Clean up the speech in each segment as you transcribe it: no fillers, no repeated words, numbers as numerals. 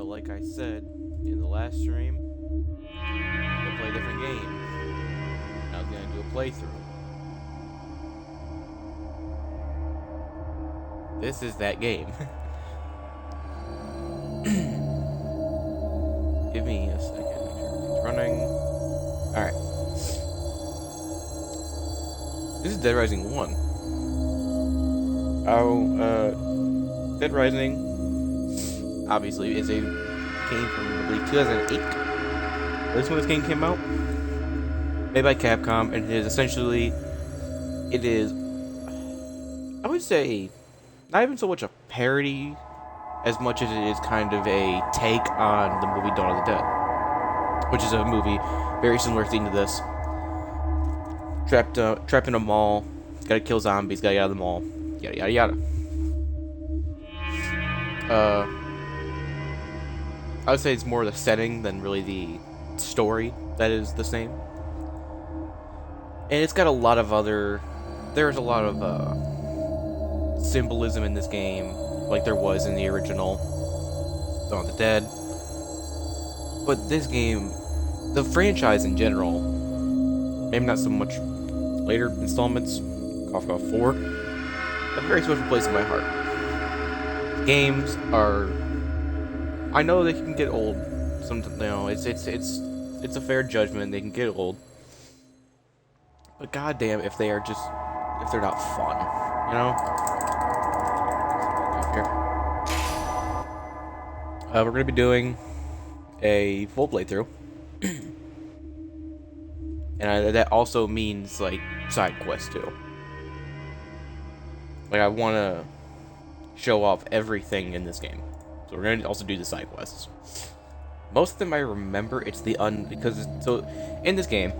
like I said in the last stream, we'll play a different game. I was gonna do a playthrough. This is that game. Give me a second. Make sure everything's running. Alright. This is Dead Rising 1. Dead Rising obviously is a game from, I believe, 2008. This when this game came out. Made by Capcom, and it is essentially, I would say, not even so much a parody as much as it is kind of a take on the movie Dawn of the Dead, which is a movie very similar theme to this. Trapped in a mall, gotta kill zombies, gotta get out of the mall, yada yada yada. I would say it's more the setting than really the story that is the same. And it's got a lot of there's a lot of symbolism in this game, like there was in the original Dawn of the Dead. But this game, the franchise in general, maybe not so much later installments, KOF 4, a very special place in my heart. Games are, I know they can get old. Sometimes, you know, it's a fair judgment. They can get old, but goddamn, if they're not fun, you know. Here. We're gonna be doing a full playthrough, and that also means like side quests too. Like I want to show off everything in this game, so we're gonna also do the side quests. Most of them I remember. It's so in this game,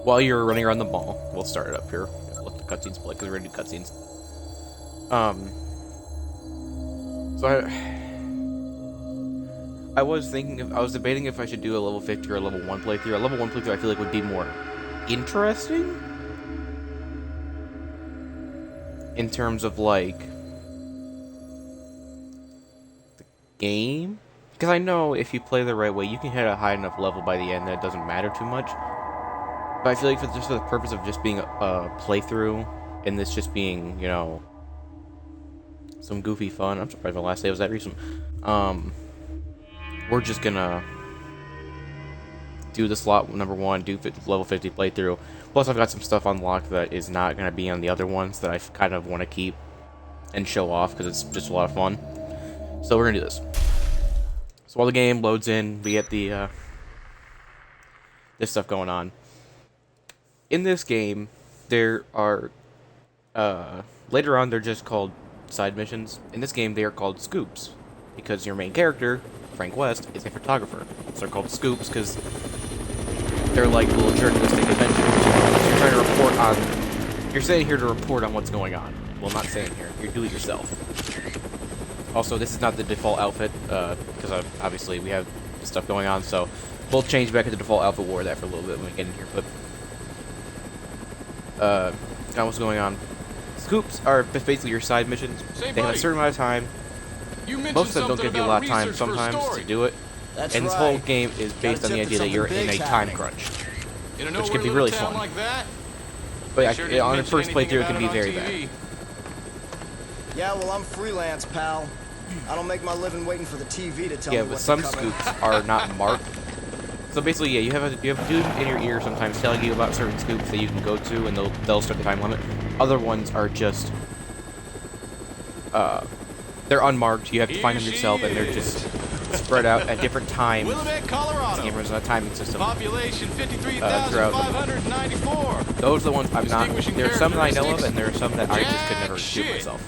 while you're running around the mall, we'll start it up here. Let the cutscenes play because we're gonna do cutscenes. So I was debating if I should do a level 50 or a level 1 playthrough. A level 1 playthrough I feel like would be more interesting in terms of like the game. Because I know if you play the right way, you can hit a high enough level by the end that it doesn't matter too much. But I feel like just for the purpose of just being a playthrough, and this just being, you know, some goofy fun. I'm surprised my last day was that recent. We're just gonna do the slot number 1, do level 50 playthrough. Plus, I've got some stuff unlocked that is not gonna be on the other ones that I kind of want to keep and show off because it's just a lot of fun. So we're gonna do this. So while the game loads in, we get the this stuff going on. In this game, there are later on they're just called side missions. In this game, they are called scoops because your main character, Frank West, is a photographer. So they're called scoops because they're like little journalistic adventures. You're trying to report on. You're sitting here to report on what's going on. Well, not saying here. You do it yourself. Also, this is not the default outfit, because obviously we have stuff going on, so we'll change back to the default outfit. We'll wear that for a little bit when we get in here, but now what's going on? Scoops are basically your side missions. They have a certain amount of time. Most of them don't give you a lot of time sometimes to do it. And this whole game is based on the idea that you're in a time crunch, which can be really fun. But yeah, on the first playthrough, it can be very bad. Yeah, well, I'm freelance, pal. I don't make my living waiting for the TV to tell me but some scoops are not marked. So basically, yeah, you have a dude in your ear sometimes telling you about certain scoops that you can go to, and they'll start the time limit. Other ones are just they're unmarked. You have to find them yourself, and they're just spread out at different times. Willamette, Colorado. This game runs on a timing system. Population 53,594. Those are the ones I'm not. There are some that I know of, and there are some that I just could never do myself.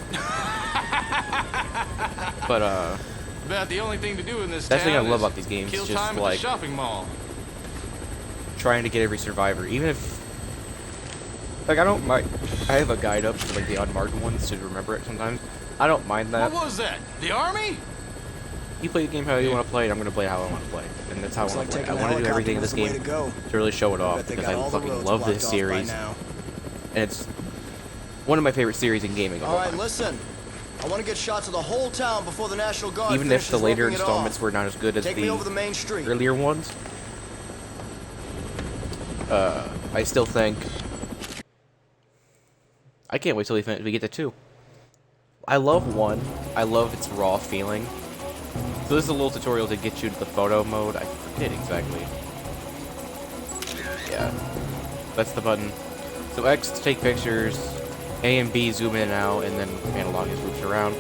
But about the only thing to do in this that's the thing I town love is about these games. kill Just time at like the shopping mall. trying to get every survivor, even if like I don't mind. I have a guide up for like the unmarked ones to remember it sometimes. I don't mind that. What was that? The army? You play the game how you want to play it, I'm going to play it how I want to play it. And that's how I want to play it. I want to do everything in this game to really show it off because I fucking love this series. And it's one of my favorite series in gaming of all All right, time. listen. I want to get shots of the whole town before the National Guard Even if the finishes later roping it installments off. were not as good as Take me over the the main street. earlier ones, I still think I can't wait till we get to 2. I love 1. I love its raw feeling. So this is a little tutorial to get you to the photo mode. I forget exactly. Yeah, that's the button. So X to take pictures, A and B zoom in and out, and then analog is moves around.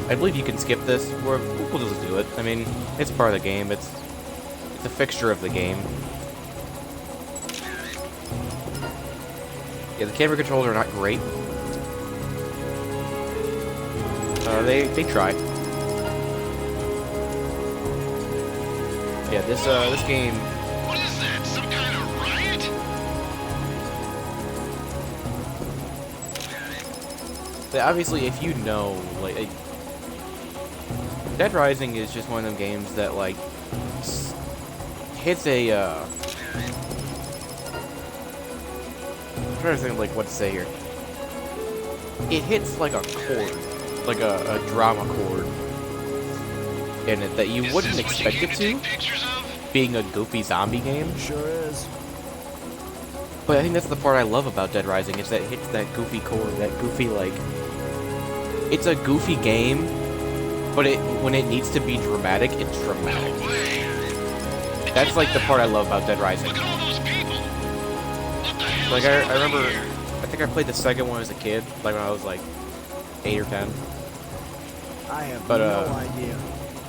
I believe you can skip this, or we'll just do it. I mean, it's part of the game. It's a fixture of the game. Yeah, the camera controls are not great. They try. Yeah, this game. What is that? Some kind of riot? Obviously, if you know, like, Dead Rising is just one of them games that, like, hits a, I'm trying to think, like, what to say here. It hits, like, a chord, like a drama chord in it that you Is wouldn't this what you expect came it to take to, pictures of? being a goofy zombie game. Sure is. But I think that's the part I love about Dead Rising, is that it hits that goofy chord, that goofy, like... It's a goofy game, but when it needs to be dramatic, it's dramatic. No way. That's, like, the part I love about Dead Rising. Look at all those people. What the hell Like, is I going on remember... here? I think I played the second one as a kid, like, when I was, like, 8 or 10. I have But, no idea.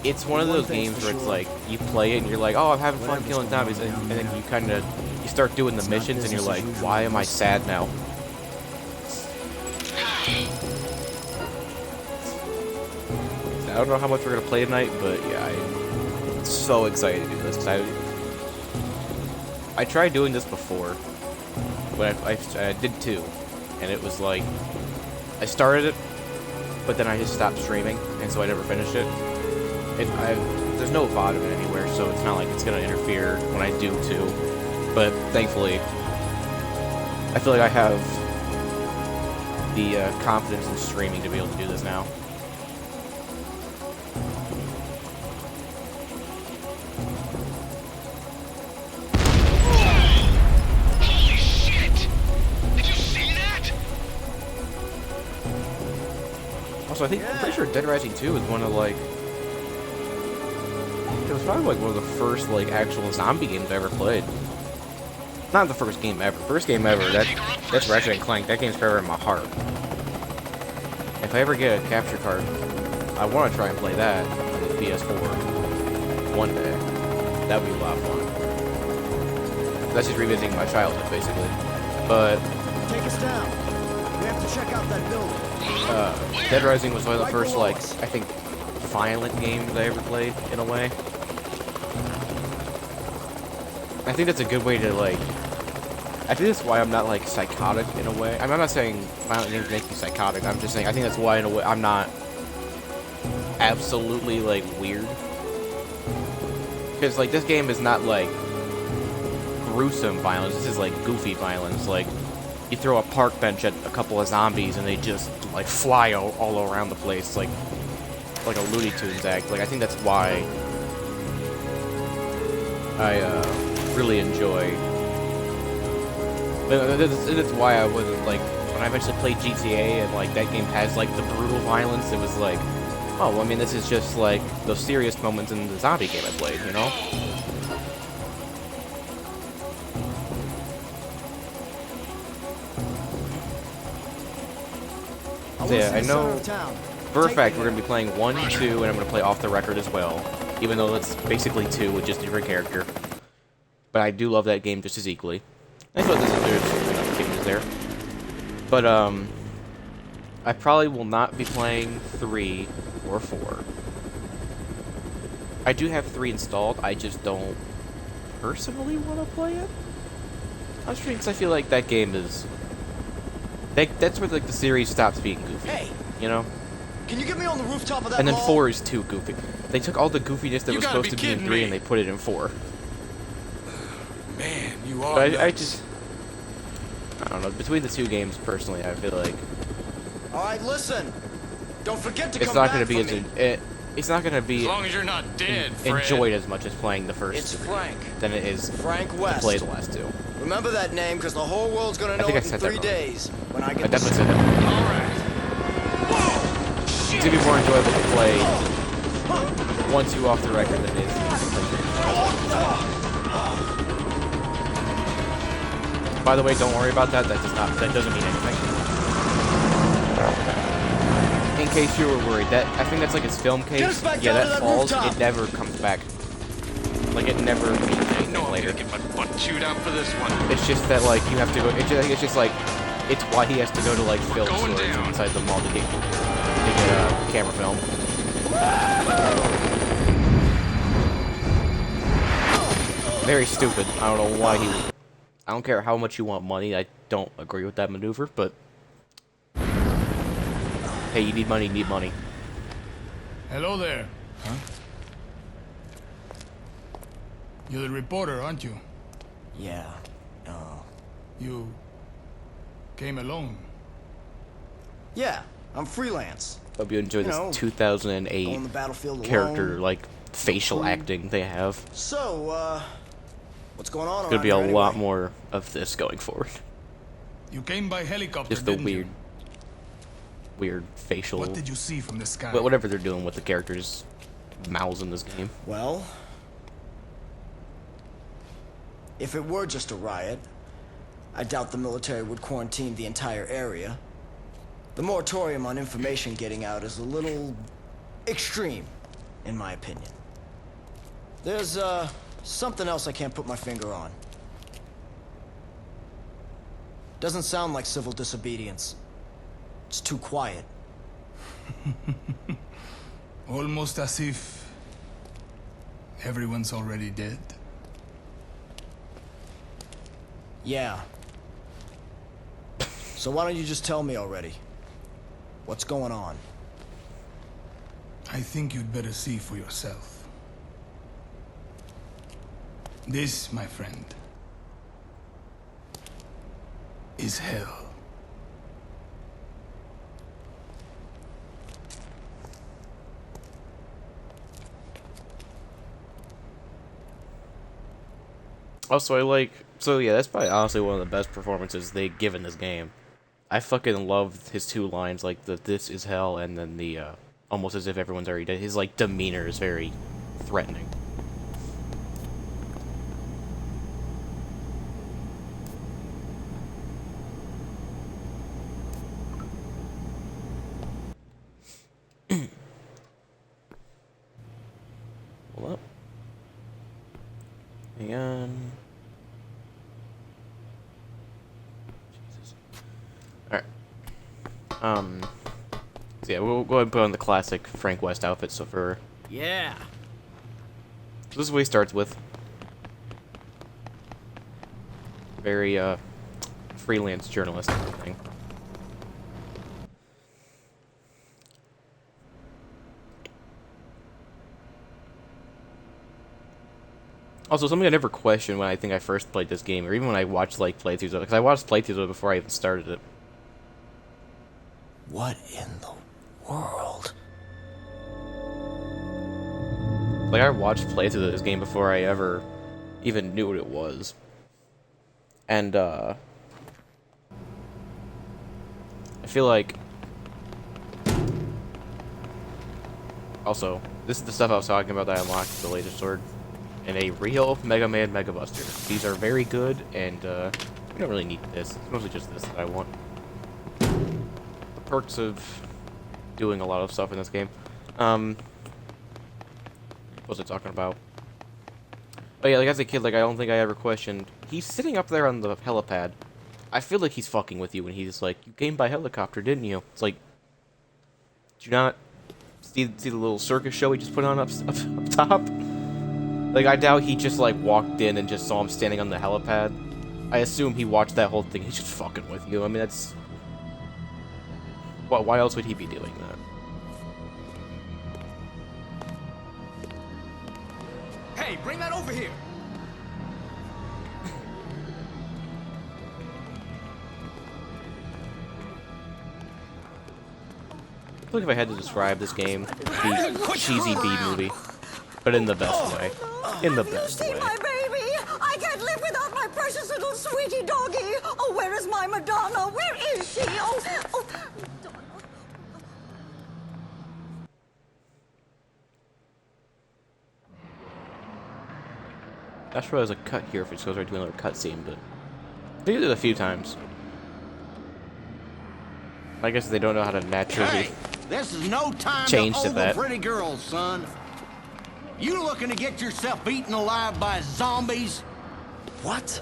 It's one of One those thing's games for where it's sure. like, you play it and you're like, oh, I'm having fun Whatever's killing going on zombies, and down then there. you kind of, you start doing the It's not missions and you're business like, as usual. why am I sad now? I don't know how much we're going to play tonight, but yeah, I'm so excited to do this, because I tried doing this before, but I did 2, and it was like, I started it, but then I just stopped streaming, and so I never finished it. There's no VOD of it anywhere, so it's not like it's going to interfere when I do 2, but thankfully, I feel like I have the confidence in streaming to be able to do this now. Holy shit! Did you see that? Also, I'm pretty sure Dead Rising 2 is one of, like... It was probably, like, one of the first, like, actual zombie games I ever played. Not the first game ever. First game ever, that's Ratchet and Clank. That game's forever in my heart. If I ever get a capture card, I want to try and play that on the PS4 one day. That would be a lot of fun. That's just revisiting my childhood, basically. But Take us down. We have to check out that building. Dead Rising was one of the Right first, below like, us. I think, violent games I ever played, in a way. I think that's a good way to, like... I think that's why I'm not, like, psychotic, in a way. I'm not saying violent games make you psychotic. I'm just saying, I think that's why, in a way, I'm not absolutely, like, weird. Because, like, this game is not, like, gruesome violence. This is, like, goofy violence. Like, you throw a park bench at a couple of zombies and they just, like, fly all around the place, like a Looney Tunes act. Like, I think that's why I really enjoy. That's why I wasn't, like, when I eventually played GTA and, like, that game has, like, the brutal violence, it was like, oh, well, I mean, this is just, like, those serious moments in the zombie game I played, you know? So, yeah, I know for a fact we're going to be playing 1, 2, and I'm going to play off the record as well, even though it's basically 2 with just a different character. But I do love that game just as equally. I feel like there's enough changes there. But, I probably will not be playing 3 or 4. I do have 3 installed, I just don't personally want to play it. I'm sure because I feel like that game is... That's where, like, the series stops being goofy. Hey, you know? can you get me on the rooftop of that And then mall? 4 is too goofy. They took all the goofiness that You was gotta supposed be to be in kidding 3 me. and they put it in 4. Man, you are But I nuts. just... I don't know, between the 2 games, personally, I feel like All right, listen. Don't forget to It's come not back going to be for as me. it's not going to As be long as you're not dead, Fred. enjoyed as much as playing the first It's three Frank. than it is Frank to West. play the last two. Remember that name, because the whole world's gonna know think I it in said that 3 wrong. days when I I get the definitely said that. All right. It's going to be more enjoyable to play once you off the record than it is. By the way, don't worry about that. That doesn't mean anything. In case you were worried, I think that's like his film Get us case. back Yeah, down to that that falls. rooftop. It never comes back. Like it never means anything No, I'm later. gonna get my butt chewed out for this one. It's just that like you have to go. It's just like it's why he has to go to like film going stores down. inside the mall to get camera film. Very stupid. I don't know why he. I don't care how much you want money. I don't agree with that maneuver, but hey, you need money. You need money. Hello there. Huh? You're the reporter, aren't you? Yeah. You came alone. Yeah, I'm freelance. Hope you enjoy this know, 2008 On the battlefield character alone. like facial acting they have. So, what's going on There's gonna around be a here lot anyway? more of this going forward. You came by helicopter, Just the didn't you? weird facial. What did you see from the sky? Whatever they're doing with the characters' mouths in this game. Well, if it were just a riot, I doubt the military would quarantine the entire area. The moratorium on information getting out is a little extreme, in my opinion. There's, something else I can't put my finger on. Doesn't sound like civil disobedience. It's too quiet. Almost as if everyone's already dead. Yeah. So why don't you just tell me already? What's going on? I think you'd better see for yourself. This, my friend, is hell. Also, so yeah, that's probably honestly one of the best performances they give in this game. I fucking love his two lines, like the "this is hell" and then the almost as if everyone's already dead. His like demeanor is very threatening. Hold up. Hang on. Jesus. Alright. So yeah, we'll go ahead and put on the classic Frank West outfit, so for... Yeah. So this is what he starts with. Very, freelance journalist kind of thing. Also, something I never questioned when I think I first played this game, or even when I watched, like, playthroughs of it, because I watched playthroughs of it before I even started it. What in the world? Like, I watched playthroughs of this game before I ever even knew what it was. And, I feel like... Also, this is the stuff I was talking about that I unlocked the laser sword. And a real Mega Man Mega Buster. These are very good, and we don't really need this. It's mostly just this that I want. The perks of doing a lot of stuff in this game. What was I talking about? Oh yeah, like as a kid, like I don't think I ever questioned. He's sitting up there on the helipad. I feel like he's fucking with you when he's like, "You came by helicopter, didn't you?" It's like, did you not see the little circus show he just put on up top? Like, I doubt he just, like, walked in and just saw him standing on the helipad. I assume he watched that whole thing. He's just fucking with you. I mean, that's... Why else would he be doing that? Hey, bring that over here. feel like if I had to describe this game, it'd be cheesy B movie, but in the best way. In the best You see way. my baby? I can't live without my precious little sweetie doggy. Oh, where is my Madonna? Where is she? Oh, Madonna. Not sure there's a cut here if it goes right to another cutscene, but they did it a few times. I guess they don't know how to naturally. Hey, this is no time Change to to ogle that. pretty girls, son. You looking to get yourself eaten alive by zombies? What?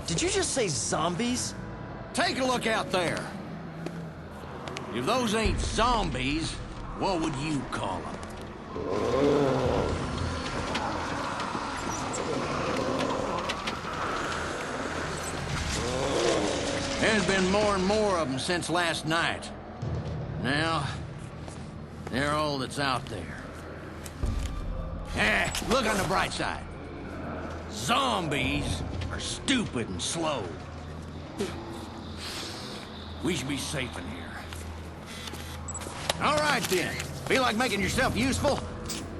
Did you just say zombies? Take a look out there. If those ain't zombies, what would you call them? There's been more and more of them since last night. Now, they're all that's out there. Look on the bright side. Zombies are stupid and slow. We should be safe in here. All right, then. Feel like making yourself useful?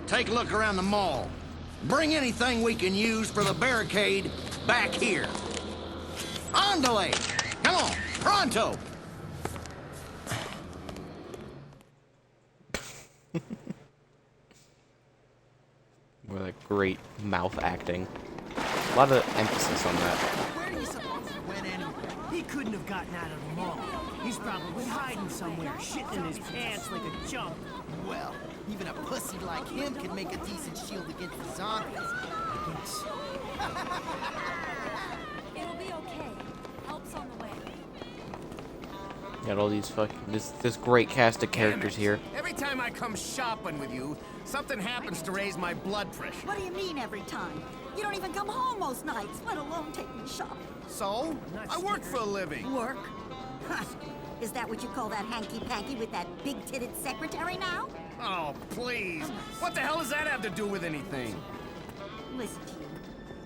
Take a look around the mall. Bring anything we can use for the barricade back here. Andale! Come on, pronto! More like great mouth acting. A lot of emphasis on that. Where do you suppose he went anyway? He couldn't have gotten out of the mall. He's probably hiding somewhere, shitting in his pants like a chump. Well, even a pussy like him can make a decent shield against the zombies, I guess. It'll be okay. Help's on the way. Got all these this great cast of characters here. Every time I come shopping with you, something happens to raise my blood pressure. What do you mean every time? You don't even come home most nights, let alone take me shopping. So? I work for a living. Work? Huh. Is that what you call that hanky-panky with that big-titted secretary now? Oh, please. What the hell does that have to do with anything? Listen to you.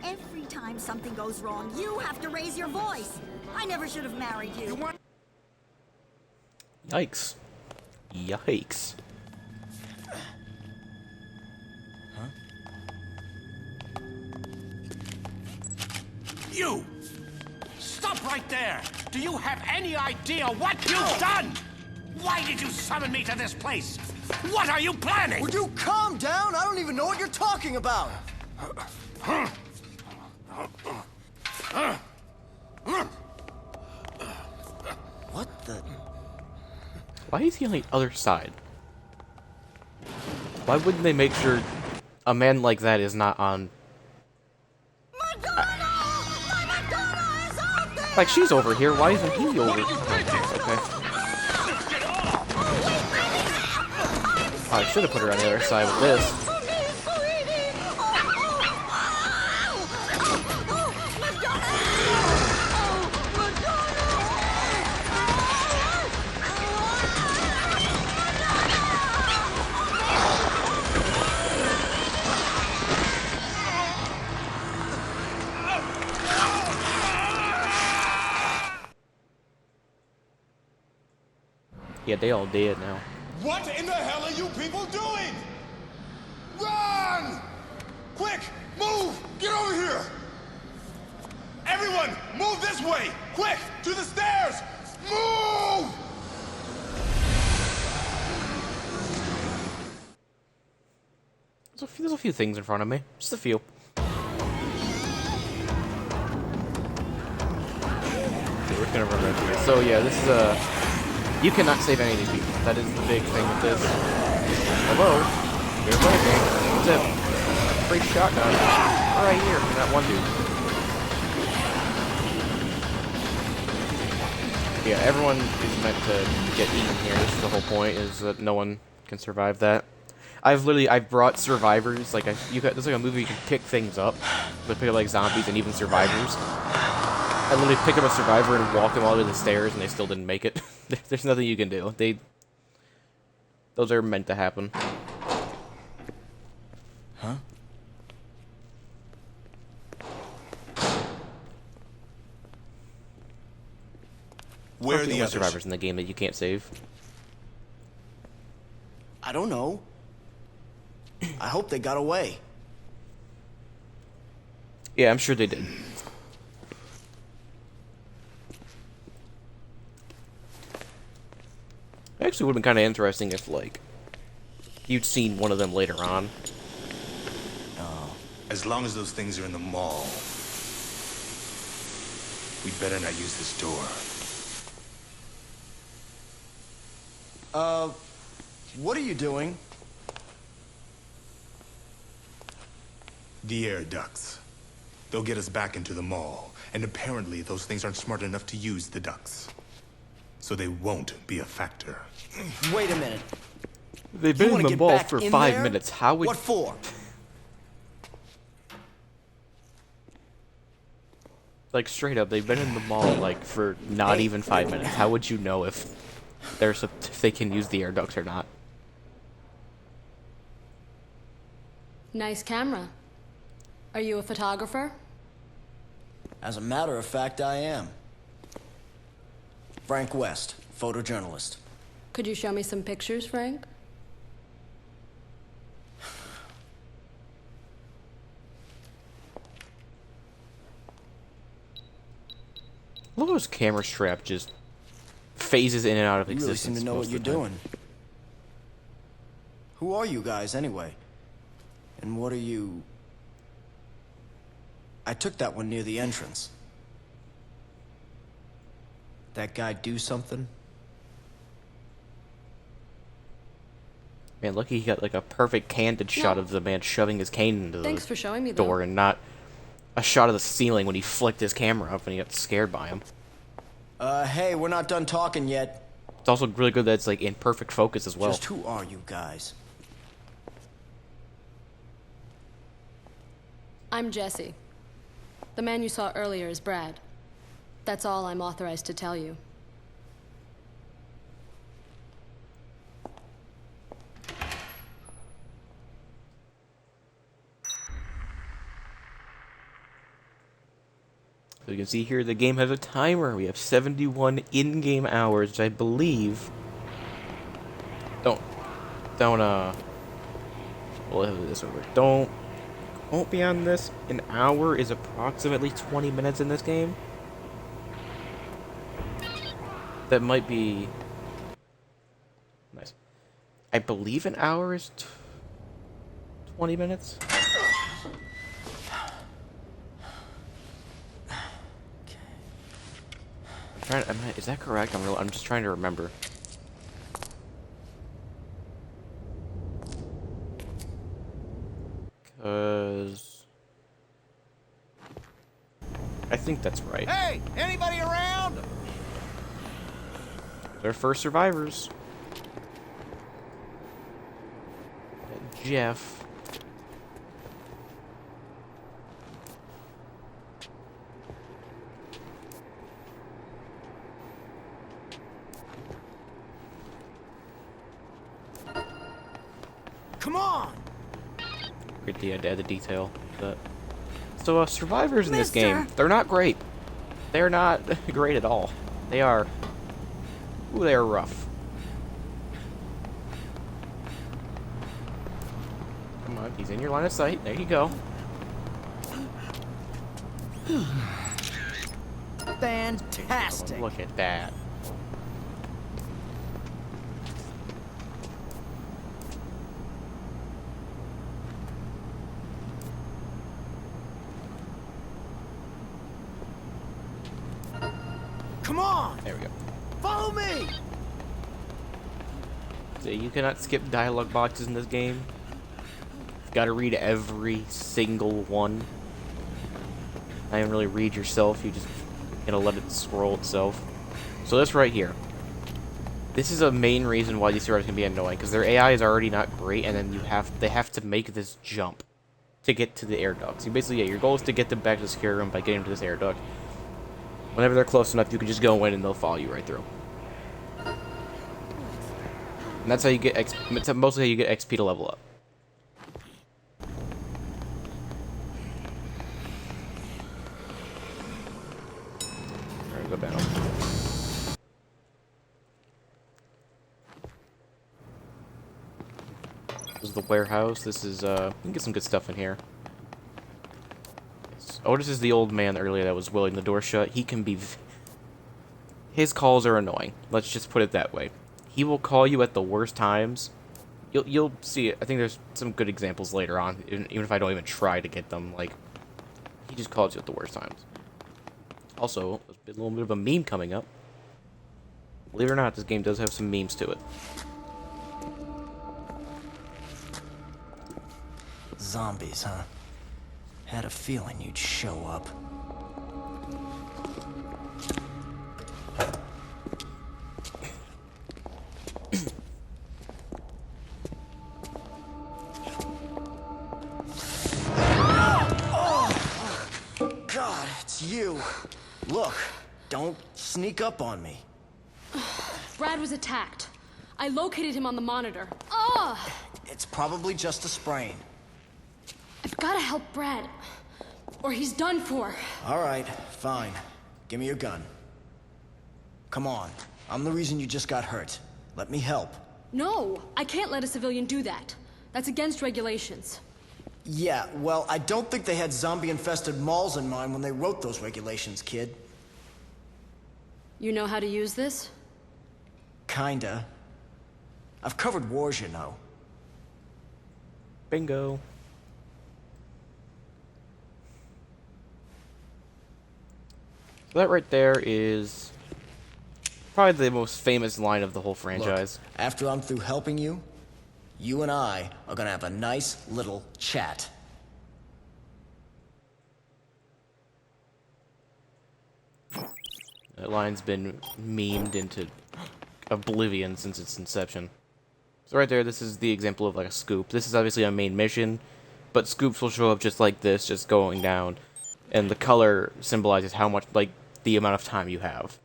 Every time something goes wrong, you have to raise your voice. I never should have married you. You want... Yikes. Yikes. You! Stop right there! Do you have any idea what you've done? Why did you summon me to this place? What are you planning? Would you calm down? I don't even know what you're talking about. What the? Why is he on the other side? Why wouldn't they make sure a man like that is not on? Madonna! My Madonna is out there! Like, she's over here. Why isn't he over? Okay. I should have put her on the other side with this. Yeah, they all dead now. What in the hell are you people doing? Run! Quick, move! Get over here! Everyone, move this way! Quick, to the stairs! Move! There's a few things in front of me. Just a few. Okay, we're gonna run right through this. So yeah, this is you cannot save any of these people. That is the big thing with this. Hello? Here's my game. What's it? Free shotgun. Right here for that one dude. Yeah, everyone is meant to get eaten here. This is the whole point, is that no one can survive that. I've brought survivors, like, there's like a movie you can pick things up. But pick up like zombies and even survivors. I literally picked up a survivor and walked them all the way to the stairs, and they still didn't make it. There's nothing you can do. Those are meant to happen. Huh? Where are the others? Survivors in the game that you can't save. I don't know. I hope they got away. Yeah, I'm sure they did. Actually, would have been kind of interesting if, like, you'd seen one of them later on. As long as those things are in the mall, we better not use this door. What are you doing? The air ducts. They'll get us back into the mall, and apparently those things aren't smart enough to use the ducts. So they won't be a factor. Wait a minute. They've You been wanna in the get mall back for in 5 there? minutes. How would... What for? Like, straight up, they've been in the mall, like, for not even 5 minutes. How would you know if if they can use the air ducts or not? Nice camera. Are you a photographer? As a matter of fact, I am. Frank West, photojournalist. Could you show me some pictures, Frank? Look at this camera strap just phases in and out of You really existence. seem to know most what of you're the time. doing. Who are you guys, anyway? And what are you... I took that one near the entrance. That guy do something? Man, lucky he got like a perfect candid shot of the man shoving his cane into Thanks the for showing me, though. door and not a shot of the ceiling when he flicked his camera up and he got scared by him. Hey, we're not done talking yet. It's also really good that it's like in perfect focus as well. Just who are you guys? I'm Jesse. The man you saw earlier is Brad. That's all I'm authorized to tell you. So you can see here the game has a timer. We have 71 in-game hours, which I believe... Don't, we'll have this over. Won't be on this. An hour is approximately 20 minutes in this game. That might be... Nice. I believe an hour is 20 minutes. Is that correct? I'm just trying to remember. Cause I think that's right. Hey, anybody around? They're first survivors. Jeff. Come on! Great to add the detail. But so survivors in this Mister. game, they're not great. They're not great at all. They are. Ooh, they are rough. Come on, he's in your line of sight. There you go. Fantastic! Look at that. Come on! There we go. Follow me! So you cannot skip dialogue boxes in this game. You've got to read every single one. Not even really read yourself. You just let it scroll itself. So this right here. This is a main reason why these survivors can be annoying, because their AI is already not great, and then they have to make this jump to get to the air duct. So basically, yeah, your goal is to get them back to the secure room by getting them to this air duct. Whenever they're close enough, you can just go in and they'll follow you right through. And that's how you get it's mostly how you get XP to level up. Alright, go down. This is the warehouse. This is, we can get some good stuff in here. Oh, this is the old man earlier that was willing the door shut. He can be... His calls are annoying. Let's just put it that way. He will call you at the worst times. You'll see it. I think there's some good examples later on, even if I don't even try to get them. Like, he just calls you at the worst times. Also, there's a little bit of a meme coming up. Believe it or not, this game does have some memes to it. Zombies, huh? Had a feeling you'd show up. God, it's you. Look, don't sneak up on me. Brad was attacked. I located him on the monitor. Ugh! It's probably just a sprain. I've gotta help Brad, or he's done for. All right, fine. Give me your gun. Come on. I'm the reason you just got hurt. Let me help. No, I can't let a civilian do that. That's against regulations. Yeah, well, I don't think they had zombie-infested malls in mind when they wrote those regulations, kid. You know how to use this? Kinda. I've covered wars, you know. Bingo. So that right there is probably the most famous line of the whole franchise. Look, after I'm through helping you, you and I are gonna have a nice little chat. That line's been memed into oblivion since its inception. So right there, this is the example of like a scoop. This is obviously a main mission, but scoops will show up just like this, just going down. And the color symbolizes how much, like, the amount of time you have.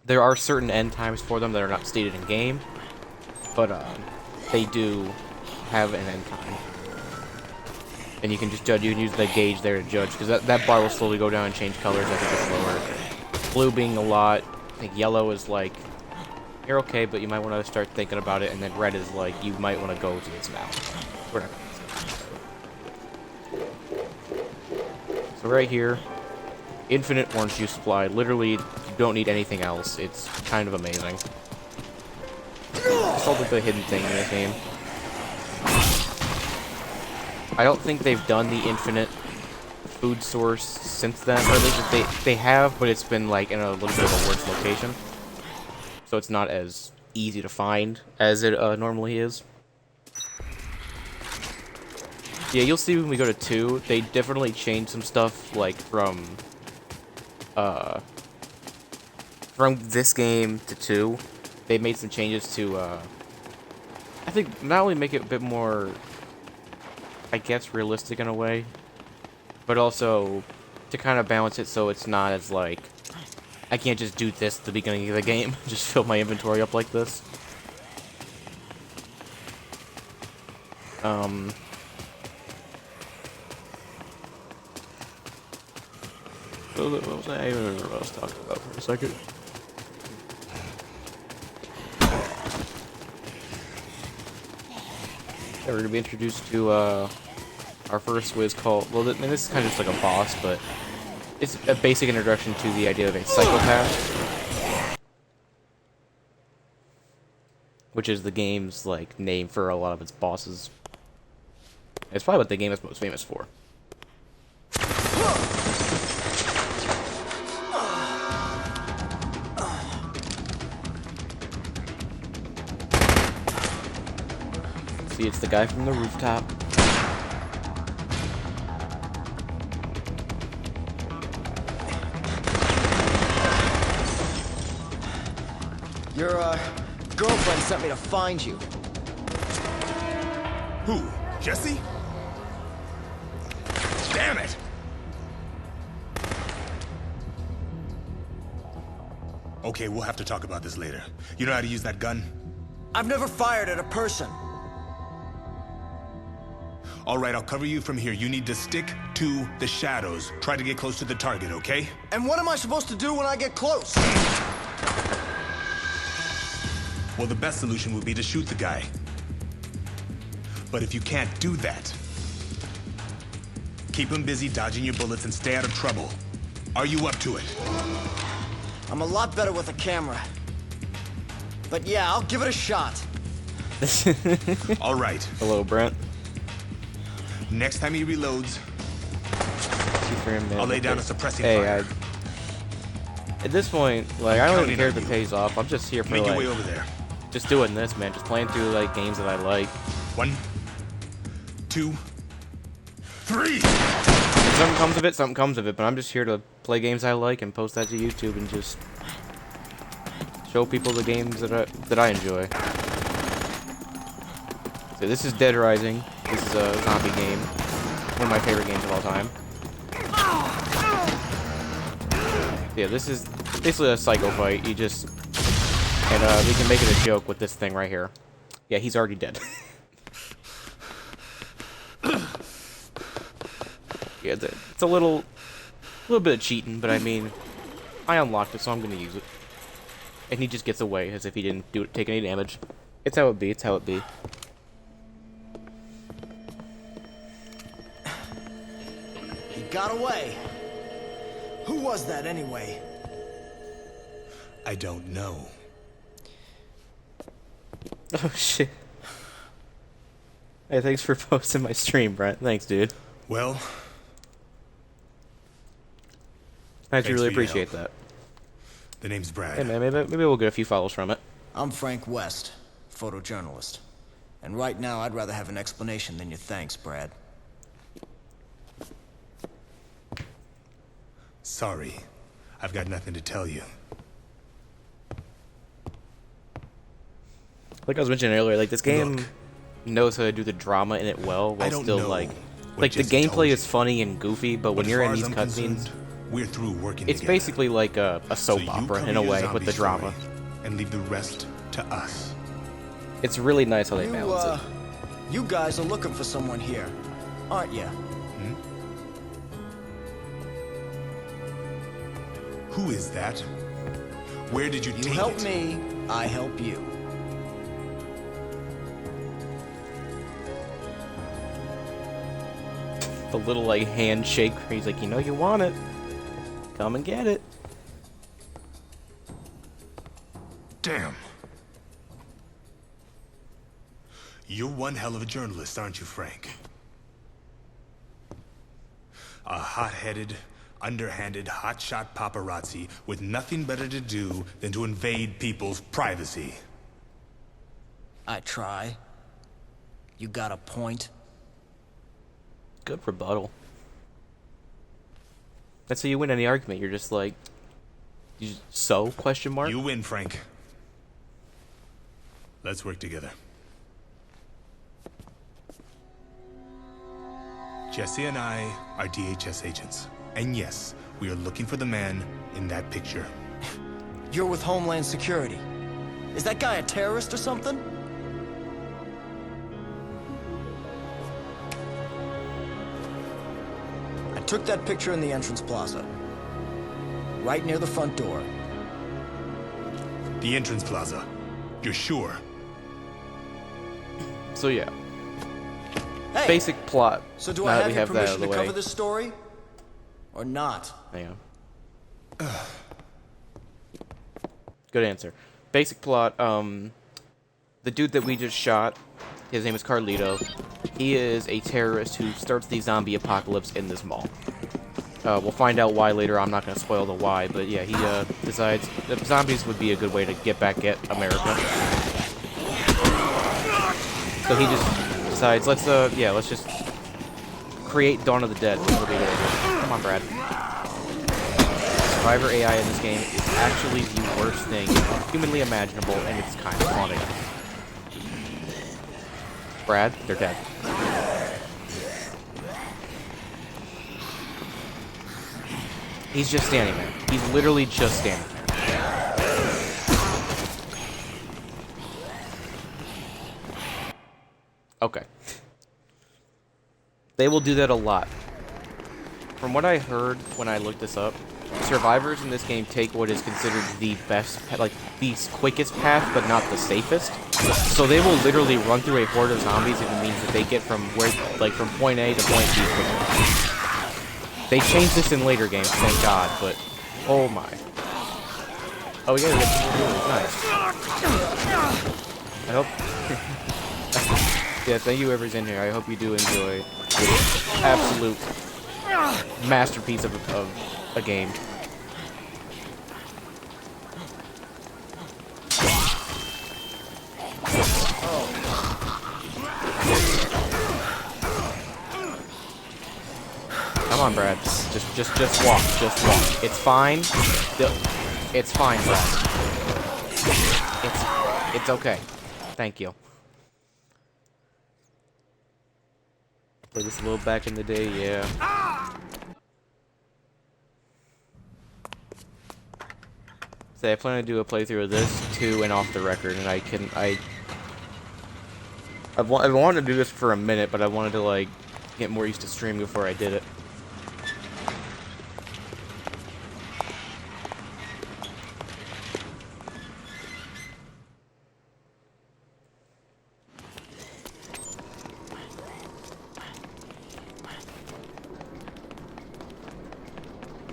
There are certain end times for them that are not stated in game, but they do have an end time. And you can just judge, you can use the gauge there to judge, because that bar will slowly go down and change colors as it gets lower. Blue being a lot, I think yellow is like, you're okay, but you might want to start thinking about it, and then red is like, you might want to go to this now. We're not So right here, infinite orange juice supply. Literally, you don't need anything else. It's kind of amazing. It's all the hidden thing in this game. I don't think they've done the infinite food source since then. Or at least they have, but it's been like in a little bit of a worse location. So it's not as easy to find as it normally is. Yeah, you'll see when we go to 2, they definitely changed some stuff, like, from this game to 2. They made some changes to, I think, not only make it a bit more, I guess, realistic in a way, but also to kind of balance it so it's not as, like, I can't just do this at the beginning of the game, just fill my inventory up like this. What was I? I don't remember what I was talking about for a second. Yeah, we're going to be introduced to our first whiz called... Well, this is kind of just like a boss, but it's a basic introduction to the idea of a psychopath. Which is the game's like name for a lot of its bosses. It's probably what the game is most famous for. See, it's the guy from the rooftop. Your, girlfriend sent me to find you. Who? Jesse? Damn it! Okay, we'll have to talk about this later. You know how to use that gun? I've never fired at a person. All right, I'll cover you from here. You need to stick to the shadows. Try to get close to the target, okay? And what am I supposed to do when I get close? Well, the best solution would be to shoot the guy. But if you can't do that, keep him busy dodging your bullets and stay out of trouble. Are you up to it? I'm a lot better with a camera. But yeah, I'll give it a shot. All right. Hello, Brent. Next time he reloads, Man. I'll lay down a suppressing Hey, fire. at this point, like, I don't even care if it pays off. I'm just here for, Make your way like, over there. just doing this, man. Just playing through, like, games that I like. 1, 2, 3. If something comes of it, something comes of it. But I'm just here to play games I like and post that to YouTube and just show people the games that I enjoy. So this is Dead Rising. This is a zombie game. One of my favorite games of all time. Yeah, this is basically a psycho fight. You just... And we can make it a joke with this thing right here. Yeah, he's already dead. Yeah, it's a little bit of cheating, but I mean, I unlocked it, so I'm gonna use it. And he just gets away as if he didn't take any damage. It's how it be. It's how it be. He got away. Who was that anyway? I don't know. Oh shit. Hey, thanks for posting my stream, Brent. Thanks, dude. Well, I actually really for your appreciate help. that. The name's Brad. Hey man, maybe we'll get a few follows from it. I'm Frank West, photojournalist. And right now, I'd rather have an explanation than your thanks, Brad. Sorry. I've got nothing to tell you. Like I was mentioning earlier, like this game Look. knows how to do the drama in it well, while I don't still know like what the Jesse told gameplay you. is funny and goofy, but when But as you're far in as these I'm cutscenes, concerned, we're through working it's together. basically like a So soap you opera cover in a your way zombie with the drama. story and leave the rest to us. It's really nice how they balance it. You guys are looking for someone here, aren't you? Who is that? Where did you You take help it? me, I help you. The little like handshake where he's like, you know you want it. Come and get it. Damn. You're one hell of a journalist, aren't you, Frank? A hot-headed, underhanded, hotshot paparazzi with nothing better to do than to invade people's privacy. I try. You got a point? Good rebuttal. That's how you win any argument. You're just like, so? Question mark. You win, Frank. Let's work together. Jesse and I are DHS agents. And yes, we are looking for the man in that picture. You're with Homeland Security. Is that guy a terrorist or something? I took that picture in the entrance plaza. Right near the front door. The entrance plaza. You're sure? So yeah, Hey, basic plot. so do now I that have we your have that out permission of to the way. cover this story? Or not? Hang on. Good answer. Basic plot. The dude that we just shot, his name is Carlito. He is a terrorist who starts the zombie apocalypse in this mall. We'll find out why later. I'm not going to spoil the why, but yeah, he decides that zombies would be a good way to get back at America. So he just decides, let's just create Dawn of the Dead. Come on, Brad. Survivor AI in this game is actually the worst thing humanly imaginable, and it's kind of funny. Brad, they're dead. He's just standing there. He's literally just standing there. Okay. They will do that a lot. From what I heard when I looked this up, survivors in this game take what is considered the best, like the quickest path, but not the safest. So they will literally run through a horde of zombies if it means that they get from from point A to point B quickly. They changed this in later games, thank God, but oh my. Oh, we gotta get some more. Nice. I hope. Yeah, thank you whoever's in here. I hope you do enjoy this absolute masterpiece of a game. Come on, Brad. Just walk. Just walk. It's fine. It's fine, Brad. It's okay. Thank you. Played this a little back in the day, yeah. So I plan to do a playthrough of this too, and off the record, and I've wanted to do this for a minute, but I wanted to like get more used to streaming before I did it.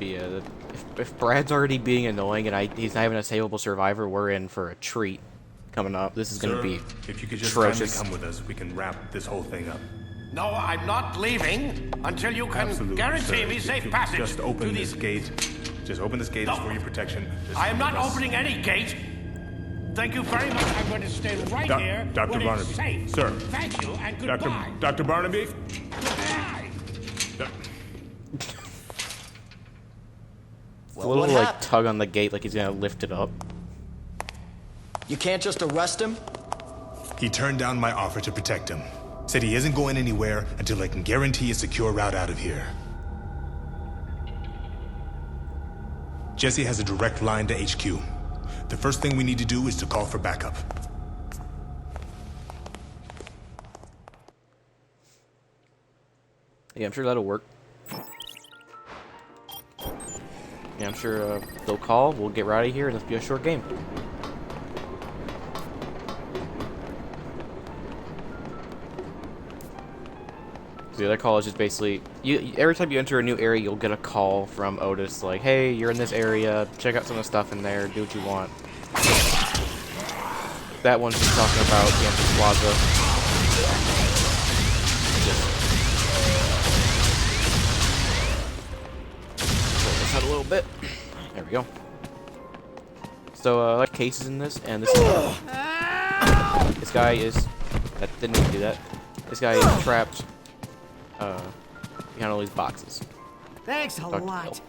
Yeah, if Brad's already being annoying and he's not even a savable survivor, we're in for a treat coming up. This is going to be if you could just atrocious. come with us, we can wrap this whole thing up. No, I'm not leaving until you can guarantee me safe passage. Just open this gate. Just open this gate. It's for your protection. I am not opening any gate. Thank you very much. I'm going to stay right here. Dr. Barnaby. It's safe. Sir. Thank you and goodbye. Dr. Barnaby. Goodbye. It's a little like tug on the gate, like he's gonna lift it up. You can't just arrest him? He turned down my offer to protect him. Said he isn't going anywhere until I can guarantee a secure route out of here. Jesse has a direct line to HQ. The first thing we need to do is to call for backup. Yeah, I'm sure that'll work. Yeah, I'm sure they'll call, we'll get right out of here, and it'll be a short game. The other call is just basically, every time you enter a new area, you'll get a call from Otis, like, hey, you're in this area, check out some of the stuff in there, do what you want. That one's just talking about the Empress Plaza. Pull this out a little bit. There we go. So, like cases in this, and this guy is, that didn't even do that. This guy is trapped behind all these boxes. Thanks a lot.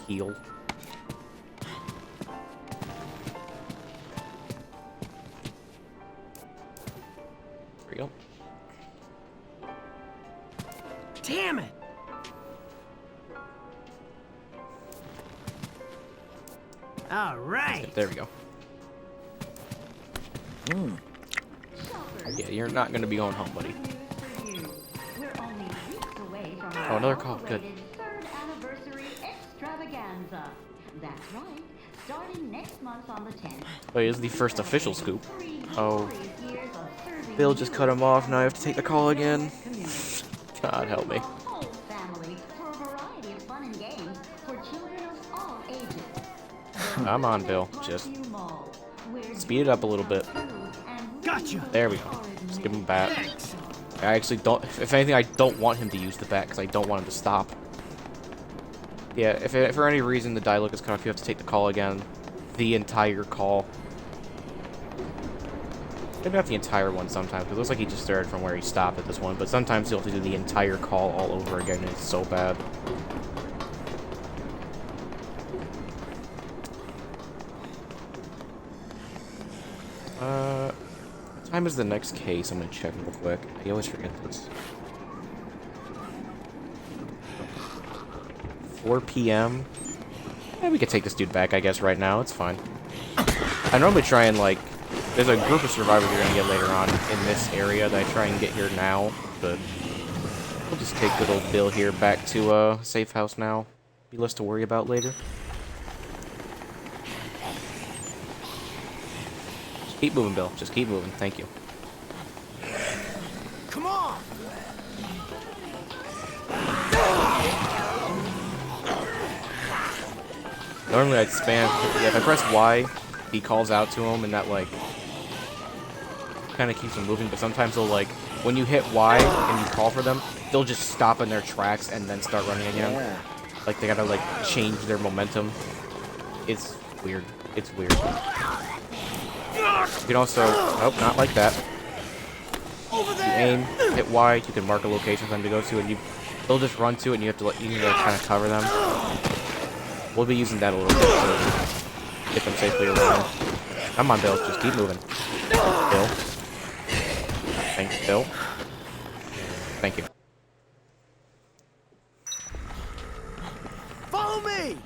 Heal. There we go. Damn it! All right. There we go. Yeah, you're not going to be going home, buddy. Oh, another call. Good. That's right. Starting next month on the 10th. Oh, here's the first official scoop. Oh. Bill just cut him off. Now I have to take the call again. God help me. Come on, Bill. Just speed it up a little bit. Gotcha. There we go. Just give him a bat. I actually don't. If anything, I don't want him to use the bat because I don't want him to stop. Yeah, if for any reason the dialogue is cut off, you have to take the call again. The entire call. Maybe not the entire one sometimes, because it looks like he just started from where he stopped at this one, but sometimes you'll have to do the entire call all over again, and it's so bad. What time is the next case? I'm gonna check real quick. I always forget this. 4 p.m. Yeah, we could take this dude back, I guess, right now. It's fine. I normally try and, like... There's a group of survivors you're gonna get later on in this area that I try and get here now. but we'll just take good old Bill here back to safe house now. Be less to worry about later. Just keep moving, Bill. Just keep moving. Thank you. Come on! Normally I'd spam. Yeah, if I press Y, he calls out to him, and that like kind of keeps them moving. But sometimes they'll like, when you hit Y and you call for them, they'll just stop in their tracks and then start running again. Yeah. Like they gotta like change their momentum. It's weird. It's weird. You can also, nope, not like that. You aim, hit Y, you can mark a location for them to go to, and they'll just run to it, and you have to you need to kind of cover them. We'll be using that a little bit to get them safely around. Come on, Bill, just keep moving. Bill. Thanks, Bill. Thank you. Follow me!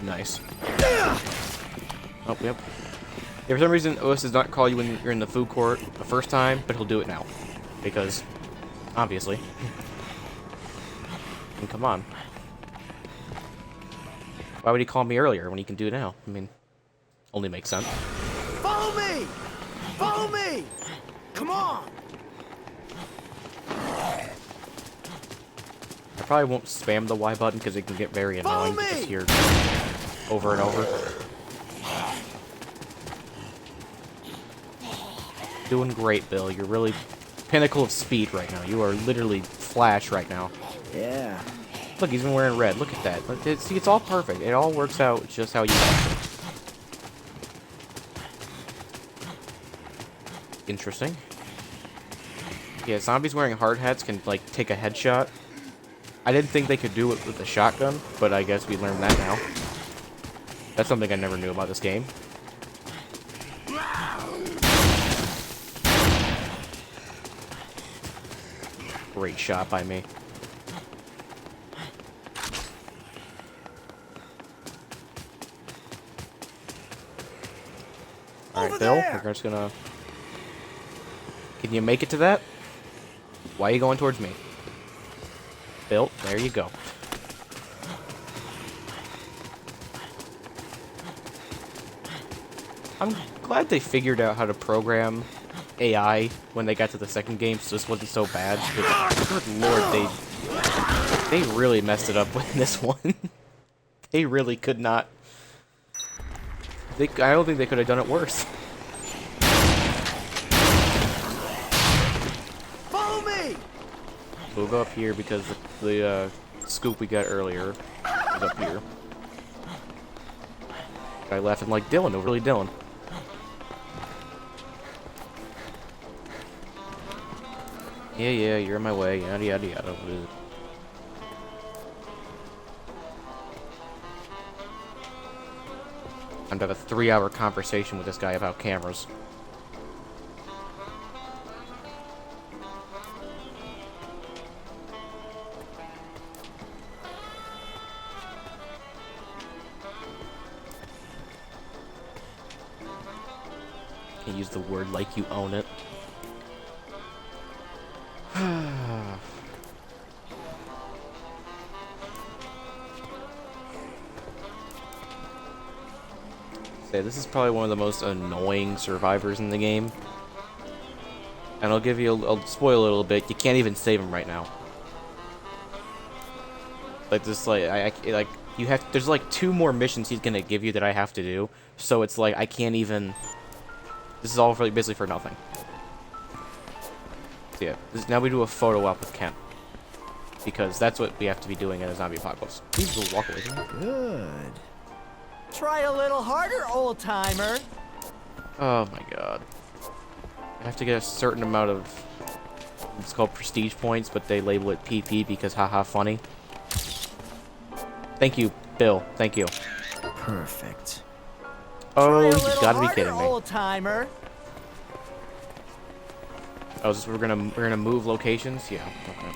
Nice. Oh, yep. Yeah, for some reason, OS does not call you when you're in the food court the first time, but he'll do it now. Because, obviously. And come on. Why would he call me earlier when he can do it now? I mean, only makes sense. Follow me! Follow me! Come on! I probably won't spam the Y button because it can get very annoying to just hear over and over. Doing great, Bill. You're really pinnacle of speed right now. You are literally Flash right now. Yeah. Look, he's been wearing red. Look at that. See, it's all perfect. It all works out just how you want it. Interesting. Yeah, zombies wearing hard hats can, like, take a headshot. I didn't think they could do it with a shotgun, but I guess we learned that now. That's something I never knew about this game. Great shot by me. Alright, Bill, we're just gonna... Can you make it to that? Why are you going towards me? Bill, there you go. I'm glad they figured out how to program AI when they got to the second game, so this wasn't so bad. But, good lord, they really messed it up with this one. They really could not. I don't think they could have done it worse. Follow me! Move up here because the scoop we got earlier is up here. Guy laughing like Dylan, overly Dylan. Yeah, you're in my way, yada yada yada. I'm to have a 3-hour conversation with this guy about cameras. Can't use the word like you own it. This is probably one of the most annoying survivors in the game. And I'll spoil a little bit. You can't even save him right now. Like this, like you have. There's like 2 more missions he's gonna give you that I have to do. So it's like I can't even. This is all basically for nothing. So yeah, now we do a photo op with Kent. Because that's what we have to be doing in a zombie apocalypse. Please will walk away from me. Good. Try a little harder, old-timer. Oh my god. I have to get a certain amount of... It's called prestige points, but they label it PP because haha funny. Thank you, Bill. Thank you. Perfect. Oh, you gotta be kidding me. Old-timer. Oh, so we're gonna move locations? Yeah, okay.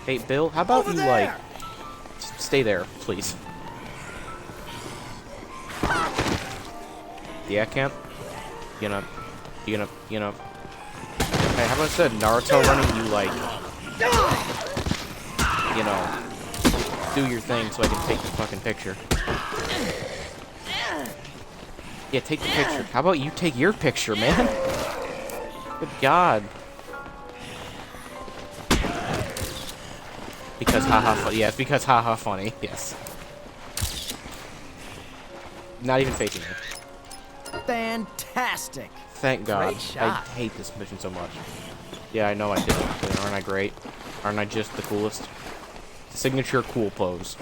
Hey, Bill, how about you, like... Stay there, please. Yeah, Kent? You gonna You gonna... Hey, how about instead of Naruto running, you, like... You know... Do your thing so I can take the fucking picture. Yeah, take the picture. How about you take your picture, man? Good God. Because haha funny. Yes, because haha funny. Yes. Not even faking it. Fantastic. Thank God. Great shot. I hate this mission so much. Yeah, I know I did. But aren't I great? Aren't I just the coolest? Signature cool pose.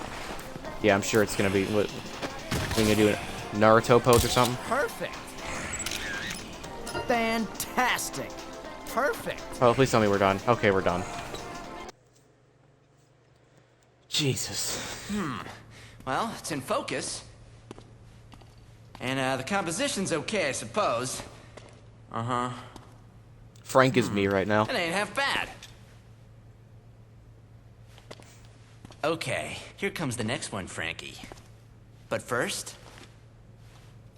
Yeah, I'm sure it's gonna be. What? We're gonna do a Naruto pose or something? Perfect. Fantastic. Perfect. Oh, please tell me we're done. Okay, we're done. Jesus. Well, it's in focus. And, the composition's okay, I suppose. Uh-huh. Frank is me right now. That ain't half bad. Okay, here comes the next one, Frankie. But first,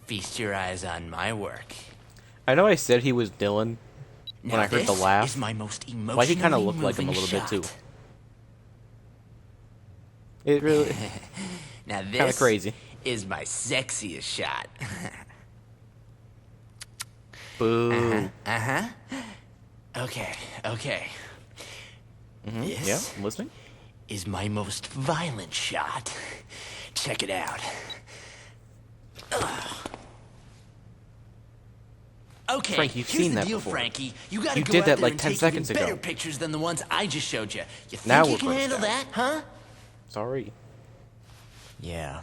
feast your eyes on my work. I know I said he was Dylan when I heard the laugh. Is my most Why he kind of looked like him a little bit too. It really now this kind of crazy. Is my sexiest shot. Boo. Okay. This Yeah, I'm listening. Is my most violent shot. Check it out. Okay, Frank, you've here's seen the that deal, before. Frankie. You gotta You go did out that there like and 10 take seconds even better ago. pictures than the ones I just showed you. You think Now you we're can grossed handle out. that, huh? Sorry. Yeah.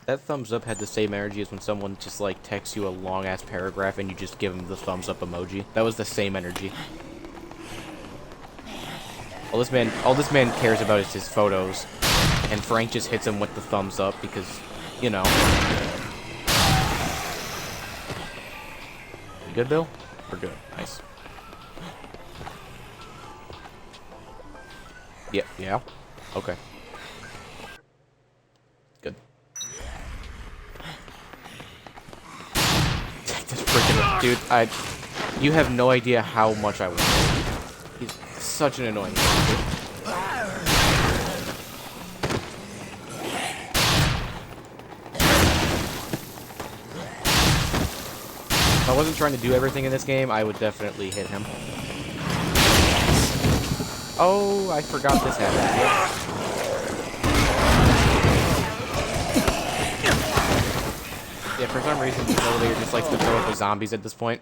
That thumbs up had the same energy as when someone just like texts you a long ass paragraph and you just give them the thumbs up emoji. That was the same energy. All this man cares about is his photos, and Frank just hits him with the thumbs up because, you know. You good, Bill? We're good. Nice. Yeah. Okay. Good. This freaking dude, you have no idea how much I want him. He's such an annoying character. If I wasn't trying to do everything in this game, I would definitely hit him. Oh, I forgot this happened. Yeah, for some reason, the elevator just likes to throw up the zombies at this point.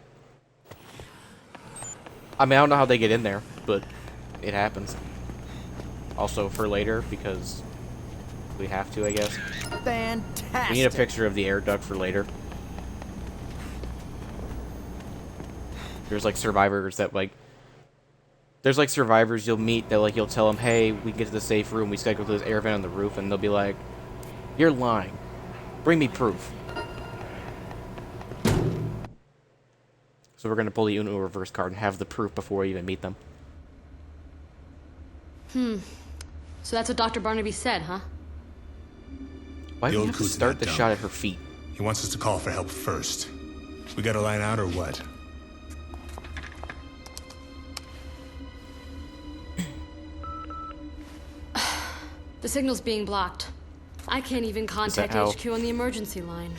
I mean, I don't know how they get in there, but it happens. Also, for later, because we have to, I guess. Fantastic. We need a picture of the air duct for later. There's, like, survivors that, like... There's, like, survivors you'll meet that, like, you'll tell them, hey, we can get to the safe room, we just gotta go through this air vent on the roof, and they'll be like, you're lying. Bring me proof. So we're gonna pull the Uno reverse card and have the proof before we even meet them. So that's what Dr. Barnaby said, huh? Why do The we old have to coot's start not the dumb. shot at her feet? He wants us to call for help first. We gotta line out or what? The signal's being blocked. I can't even contact how- HQ on the emergency line.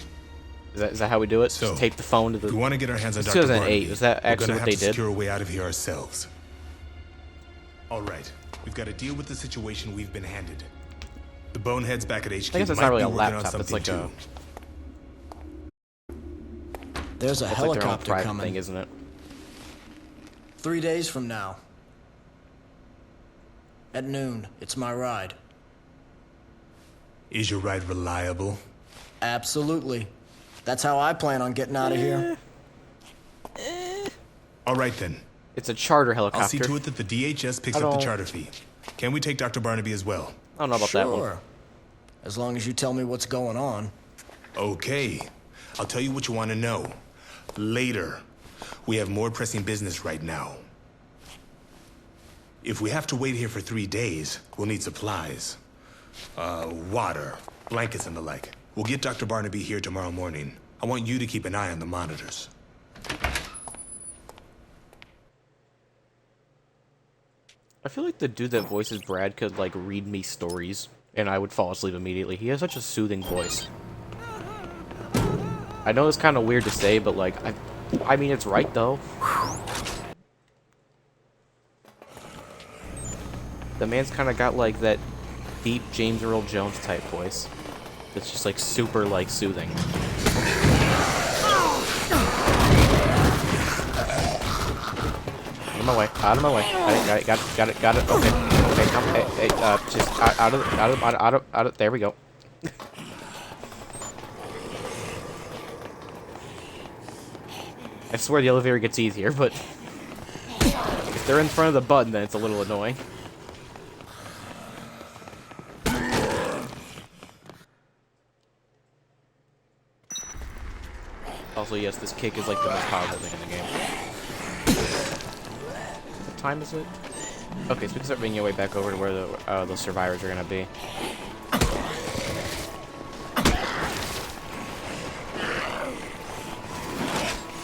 Is that how we do it? So, Just tape the phone to the... We want to get our hands on It's Dr. 2008. Barnaby. Was that actually We're what gonna they have to did? secure a way out of here ourselves. All right, we've got to deal with the situation we've been handed. The boneheads back at HQ I guess it's might not really be a working on laptop. It's something like too. There's a It's like their own helicopter private coming. thing, isn't it? 3 days from now. At noon, it's my ride. Is your ride reliable? Absolutely. That's how I plan on getting out of here. All right then. It's a charter helicopter. I'll see to it that the DHS picks I up the don't- charter fee. Can we take Dr. Barnaby as well? I don't know about that one. Sure. As long as you tell me what's going on. Okay. I'll tell you what you want to know. Later. We have more pressing business right now. If we have to wait here for 3 days, we'll need supplies. Water, blankets, and the like. We'll get Dr. Barnaby here tomorrow morning. I want you to keep an eye on the monitors. I feel like the dude that voices Brad could, like, read me stories, and I would fall asleep immediately. He has such a soothing voice. I know it's kind of weird to say, but, like, I mean, it's right, though. The man's kind of got, like, that deep James Earl Jones type voice. It's just, like, super, like, soothing. Out of my way, out of my way. Got it, okay. Okay, come, hey, just out of, there we go. I swear the elevator gets easier, but if they're in front of the button, then it's a little annoying. Also, yes, this kick is like the most powerful thing in the game. What time is it? Okay, so we can start making our way back over to where the survivors are gonna be.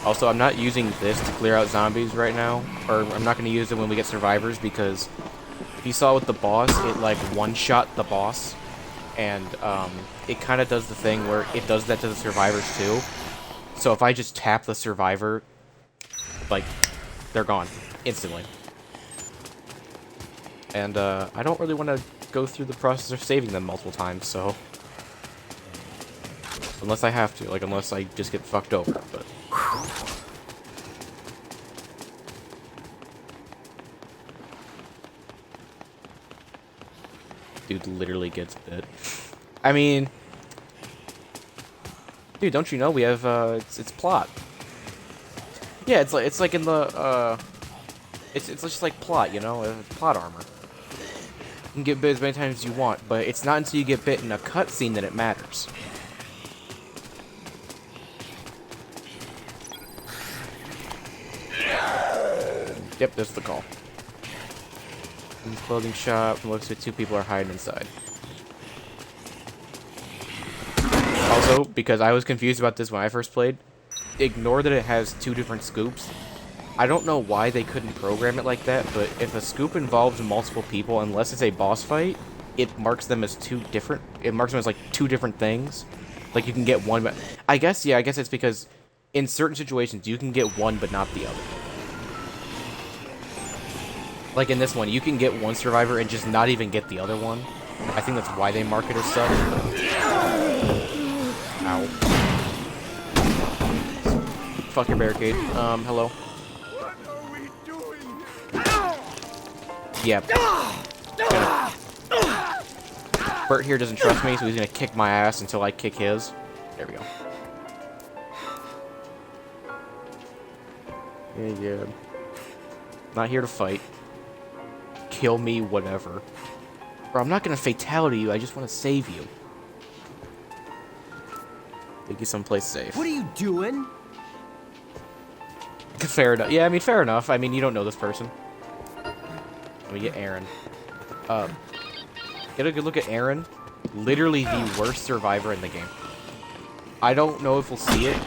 Also, I'm not using this to clear out zombies right now, or I'm not gonna use it when we get survivors, because if you saw with the boss, it like one-shot the boss, and it kind of does the thing where it does that to the survivors too. So if I just tap the survivor, like, they're gone instantly. And I don't really want to go through the process of saving them multiple times, so unless I have to, like, unless I just get fucked over, but dude literally gets bit. I mean, dude, don't you know we have it's plot? Yeah, it's like in the it's just like plot, you know, plot armor. You can get bit as many times as you want, but it's not until you get bit in a cutscene that it matters. Yep, that's the call. In the clothing shop, from looks like 2 people are hiding inside. Also, because I was confused about this when I first played, ignore that it has 2 different scoops. I don't know why they couldn't program it like that, but if a scoop involves multiple people, unless it's a boss fight, it marks them as 2 different. It marks them as like 2 different things. Like you can get one, but I guess it's because in certain situations you can get one but not the other. Like in this one, you can get one survivor and just not even get the other one. I think that's why they mark it as such. Ow. Fuck your barricade. Hello. Yeah. Bert here doesn't trust me, so he's gonna kick my ass until I kick his. There we go. Yeah. Not here to fight. Kill me, whatever. Bro, I'm not gonna fatality you, I just want to save you. Take you someplace safe. What are you doing? Fair enough. Yeah, I mean, fair enough. I mean, you don't know this person. Let me get Aaron. Get a good look at Aaron. Literally the worst survivor in the game. I don't know if we'll see it.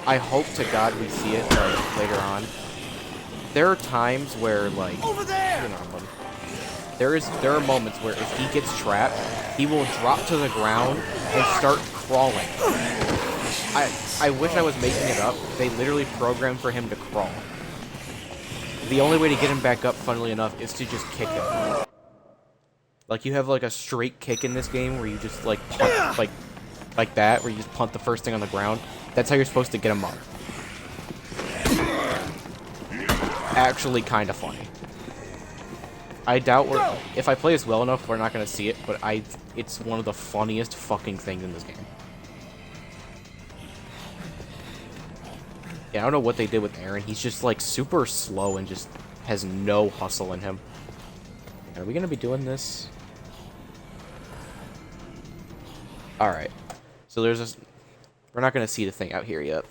I hope to God we see it, like, later on. There are times where, like... Over there! There are moments where if he gets trapped, he will drop to the ground and start crawling. I wish I was making it up. They literally programmed for him to crawl. The only way to get him back up, funnily enough, is to just kick him. Like, you have, like, a straight kick in this game where you just, like, punt, like that, where you just punt the first thing on the ground. That's how you're supposed to get him up. Actually kind of funny. I doubt if I play this well enough, we're not going to see it, but it's one of the funniest fucking things in this game. Yeah, I don't know what they did with Aaron. He's just, like, super slow and just has no hustle in him. Are we going to be doing this? Alright. So there's this... We're not going to see the thing out here yet.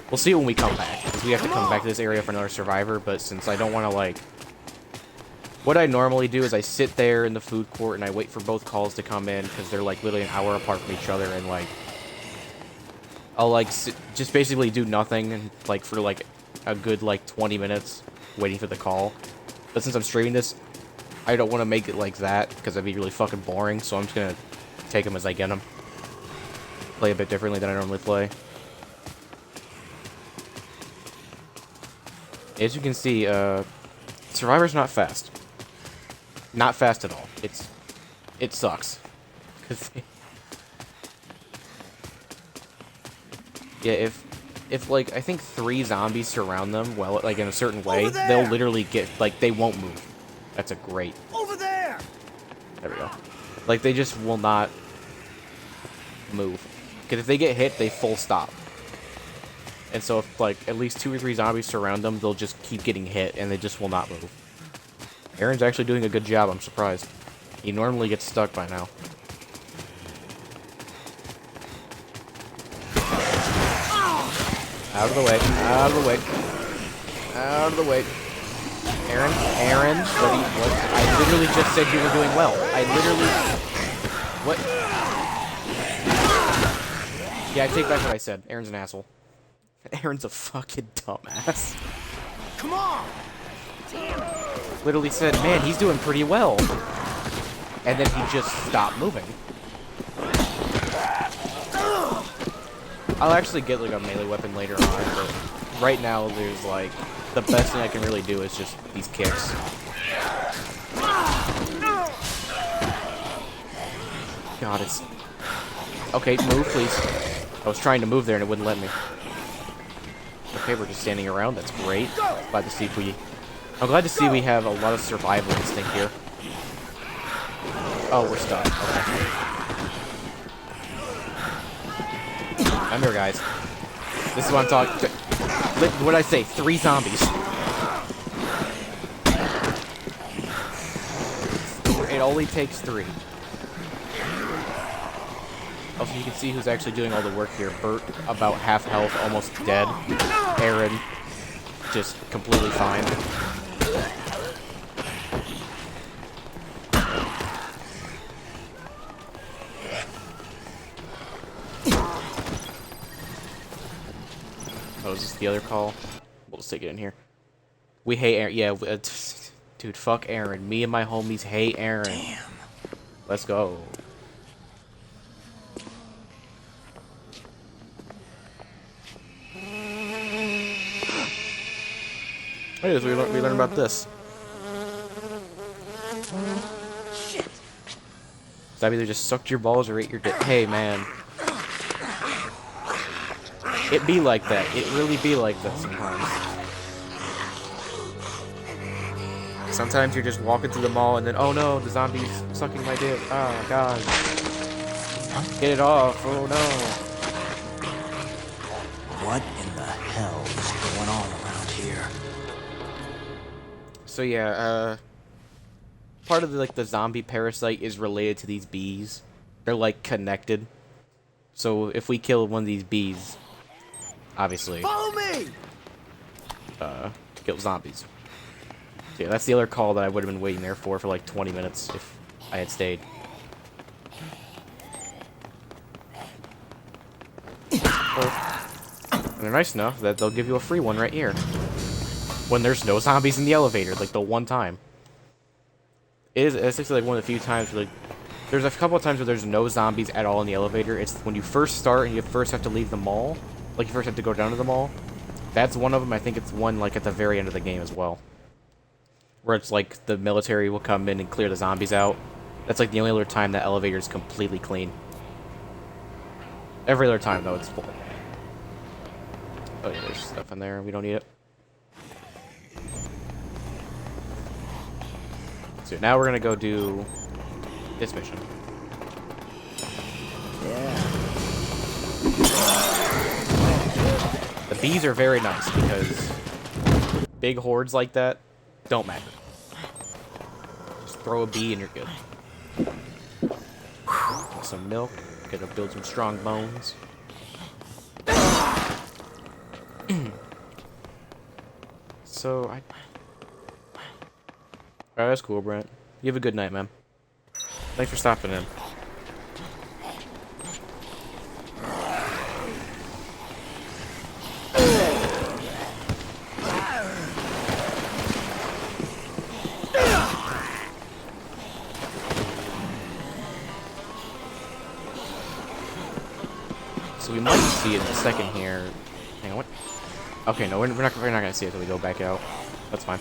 We'll see it when we come back, because we have to come back to this area for another survivor, but since I don't want to, like... What I normally do is I sit there in the food court and I wait for both calls to come in because they're like literally an hour apart from each other, and like I'll like just basically do nothing and like for like a good like 20 minutes waiting for the call. But since I'm streaming this, I don't want to make it like that because that'd be really fucking boring. So I'm just gonna take them as I get them. Play a bit differently than I normally play. As you can see, Survivor's not fast. Not fast at all. It sucks. Yeah, if like I think 3 zombies surround them, well, like in a certain way, they'll literally get like they won't move. That's a great. Over there. There we go. Like they just will not move. Because if they get hit, they full stop. And so if like at least 2 or 3 zombies surround them, they'll just keep getting hit and they just will not move. Aaron's actually doing a good job, I'm surprised. He normally gets stuck by now. Out of the way, out of the way. Out of the way. Aaron, what? I literally just said you were doing well. I literally... What? Yeah, I take back what I said. Aaron's an asshole. Aaron's a fucking dumbass. Come on! Literally said, man, he's doing pretty well. And then he just stopped moving. I'll actually get like a melee weapon later on, but right now there's like the best thing I can really do is just these kicks. God, it's... Okay, move, please. I was trying to move there and it wouldn't let me. Okay, we're just standing around. That's great. Glad to see I'm glad to see we have a lot of survival instinct here. Oh, we're stuck. Okay. Come here, guys. This is what I'm talking. What did I say? 3 zombies. It only takes 3. Also, you can see who's actually doing all the work here. Bert, about half health, almost dead. Aaron, just completely fine. Oh, is this the other call? We'll stick it in here. We hate Aaron. Yeah, dude, fuck Aaron. Me and my homies hate Aaron. Damn. Let's go. Hey, so we learned about this. Shit. That either just sucked your balls or ate your dick. Hey, man. It be like that. It really be like that sometimes. Sometimes you're just walking through the mall and then, oh no, the zombie's sucking my dick. Oh, God. Get it off. Oh, no. What in the hell is going on around here? So, yeah, part of the zombie parasite is related to these bees. They're, like, connected. So, if we kill one of these bees, obviously, follow me! Kill zombies. So, yeah, that's the other call that I would have been waiting there for like 20 minutes if I had stayed. And they're nice enough that they'll give you a free one right here. When there's no zombies in the elevator, like the one time. It's actually like one of the few times where, like, there's a couple of times where there's no zombies at all in the elevator. It's when you first start and you first have to leave the mall. Like, you first have to go down to the mall. That's one of them. I think it's one, like, at the very end of the game as well. Where it's, like, the military will come in and clear the zombies out. That's, like, the only other time that elevator is completely clean. Every other time, though, it's full. Oh, yeah, there's stuff in there. We don't need it. So now we're gonna go do this mission. Yeah. The bees are very nice because big hordes like that don't matter. Just throw a bee and you're good. Get some milk. Gotta build some strong bones. So Alright, that's cool, Brent. You have a good night, man. Thanks for stopping in. So we might see it in a second here. Hang on, what? Okay, no, we're not gonna see it until we go back out. That's fine.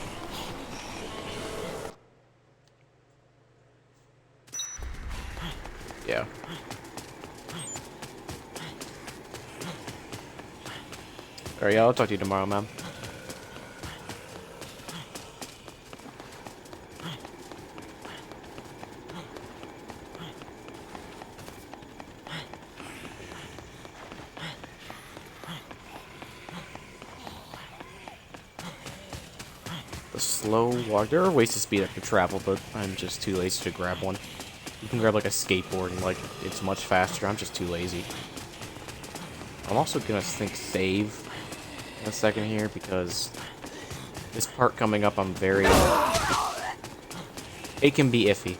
Yeah. Alright, yeah, I'll talk to you tomorrow, man. The slow walk. There are ways to speed up your travel, but I'm just too lazy to grab one. You can grab like a skateboard and like it's much faster. I'm just too lazy. I'm also gonna save in a second here because this part coming up I'm very it can be iffy.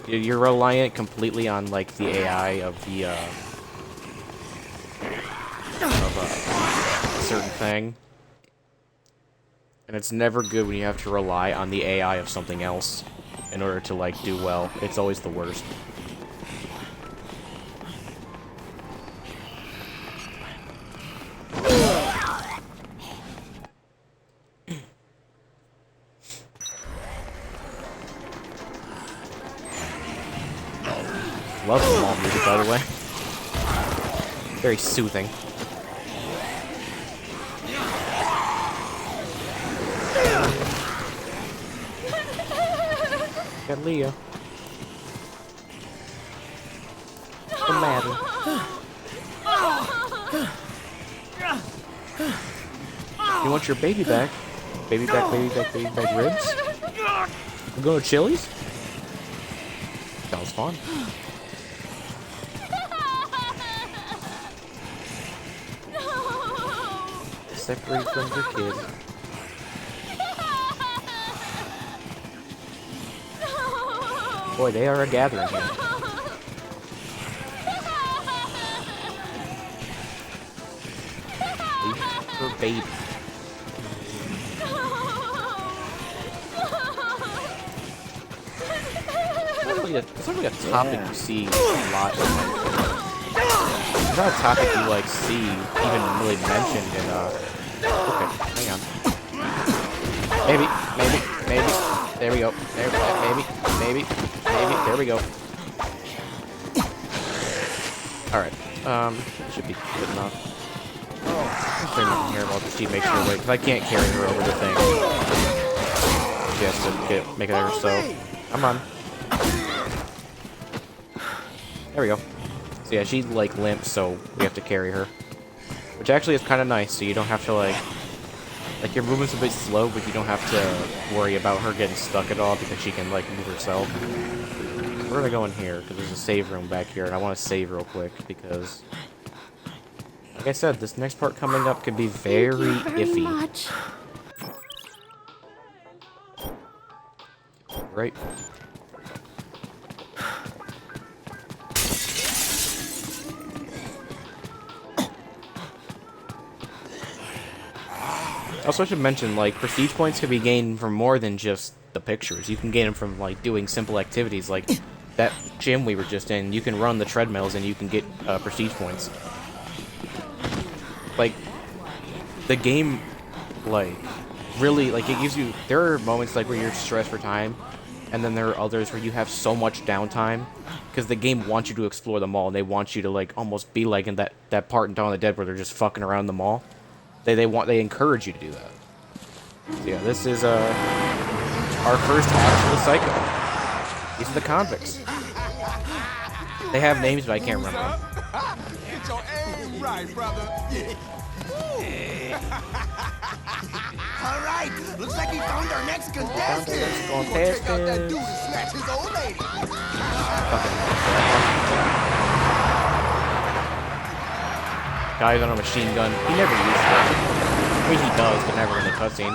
You're reliant completely on like the AI of the a certain thing. And it's never good when you have to rely on the AI of something else in order to, like, do well. It's always the worst. Love the mall music, by the way. Very soothing. Got Leo. The matter. You want your baby back? Baby back, baby back, baby back ribs? We're going to Chili's? Sounds fun. Separate from your kid. Boy, they are a gathering here. Her baby. It's not really a topic you see a lot. It's not a topic you like see even really mentioned in okay, hang on. Maybe. There we go. There, maybe. There we go. Alright. Should be good enough. I'll turn nothing here while she makes her way, because I can't carry her over the thing. She has to make it there, so. I'm on. There we go. So yeah, she like limps, so we have to carry her. Which actually is kind of nice, so you don't have to like your movement's a bit slow, but you don't have to worry about her getting stuck at all because she can like move herself. Where do I go in here? Because there's a save room back here, and I want to save real quick because, like I said, this next part coming up could be very iffy. Much. Right. Also, I should mention, like, prestige points can be gained from more than just the pictures. You can gain them from, like, doing simple activities, like that gym we were just in. You can run the treadmills and you can get prestige points. Like, the game, like, really, like, it gives you... There are moments, like, where you're stressed for time, and then there are others where you have so much downtime, because the game wants you to explore the mall, and they want you to, like, almost be like in that part in Dawn of the Dead where they're just fucking around the mall. They encourage you to do that. So yeah, this is our first half of the cycle. These are the convicts. They have names, but I can't remember them. Get your aim right, brother. All right, looks like we found our next contestant. Take out that dude and snatch his old lady. Guy's on a machine gun. He never uses it. I mean, he does, but never in the cutscene.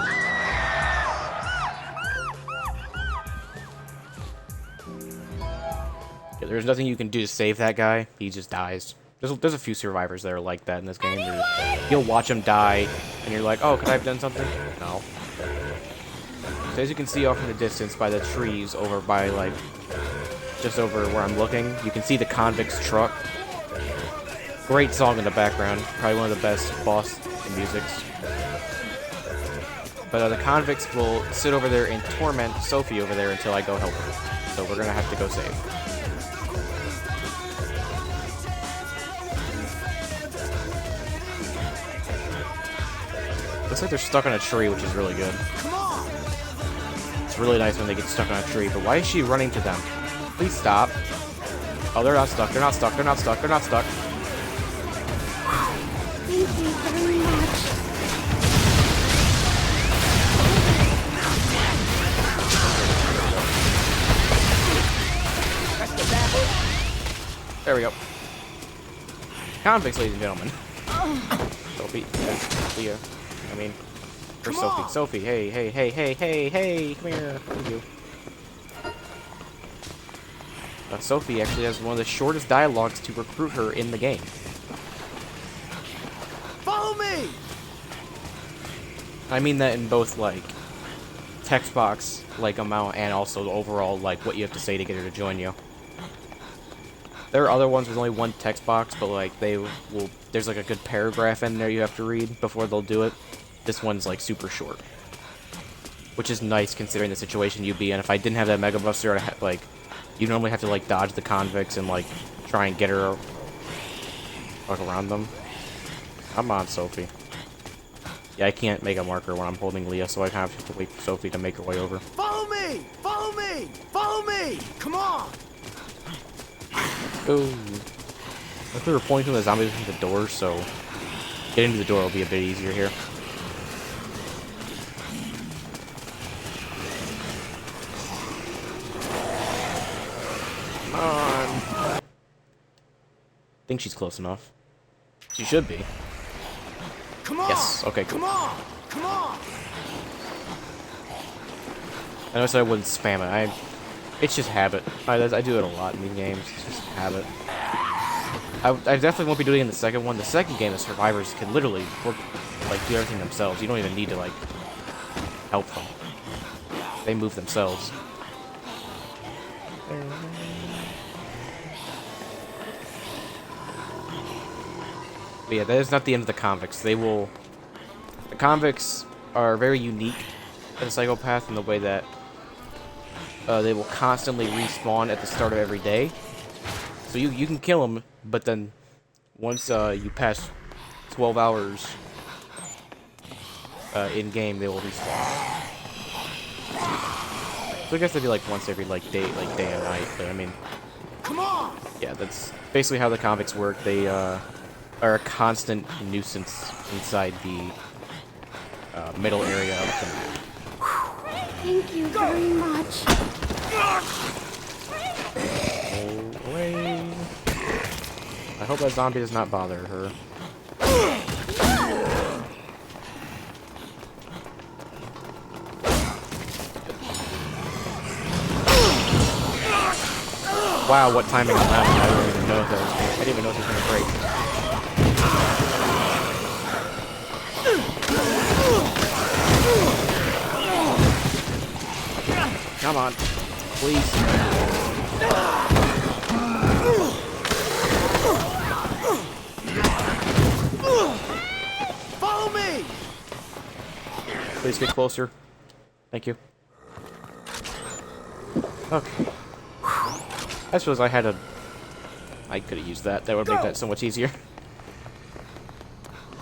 there's nothing you can do to save that guy. He just dies. There's a few survivors that are like that in this game. You'll watch them die, and you're like, oh, could I have done something? No. So as you can see off in the distance by the trees over by, like, just over where I'm looking, you can see the convict's truck. Great song in the background. Probably one of the best boss musics. But the convicts will sit over there and torment Sophie over there until I go help her. So we're gonna have to go save. Looks like they're stuck on a tree, which is really good. It's really nice when they get stuck on a tree, but why is she running to them? Please stop. Oh, they're not stuck. They're not stuck. They're not stuck. They're not stuck. Thank you very much. There we go. Convicts, ladies and gentlemen. Sophie. Leah. I mean, or Sophie. Sophie, hey, hey, hey, hey, hey, hey, come here. Thank you. Sophie actually has one of the shortest dialogues to recruit her in the game. Follow me! I mean that in both, like, text box, like, amount, and also the overall, like, what you have to say to get her to join you. There are other ones with only one text box, but, like, they will, there's, like, a good paragraph in there you have to read before they'll do it. This one's, like, super short. Which is nice considering the situation you'd be in. If I didn't have that Mega Buster, I'd like, you normally have to, like, dodge the convicts and, like, try and get her, like, around them. Come on, Sophie. Yeah, I can't make a marker when I'm holding Leah, so I kind of have to wait for Sophie to make her way over. Follow me! Follow me! Follow me! Come on! Go. If we were pointing to the zombies from the door, so getting to the door will be a bit easier here. Come on. I think she's close enough. She should be. Come on! Yes, okay, cool. Come on! Come on! I know I said I wouldn't spam it. It's just habit. I do it a lot in these games. It's just habit. I definitely won't be doing it in the second one. The second game, the survivors can literally work, like, do everything themselves. You don't even need to, like, help them. They move themselves. But yeah, that is not the end of the convicts. The convicts are very unique as a psychopath in the way that they will constantly respawn at the start of every day. So you can kill them, but then once you pass 12 hours in game, they will respawn. So I guess they'd be like once every day and night. But I mean, come on! Yeah, that's basically how the convicts work. They are a constant nuisance inside the middle area of the map. Thank you very much. Go away. I hope that zombie does not bother her. Wow, what timing on that one. I didn't even know if that was I didn't even know if it was gonna break. Come on. Please. Follow me! Please get closer. Thank you. Okay. I suppose I could have used that. That would make that so much easier.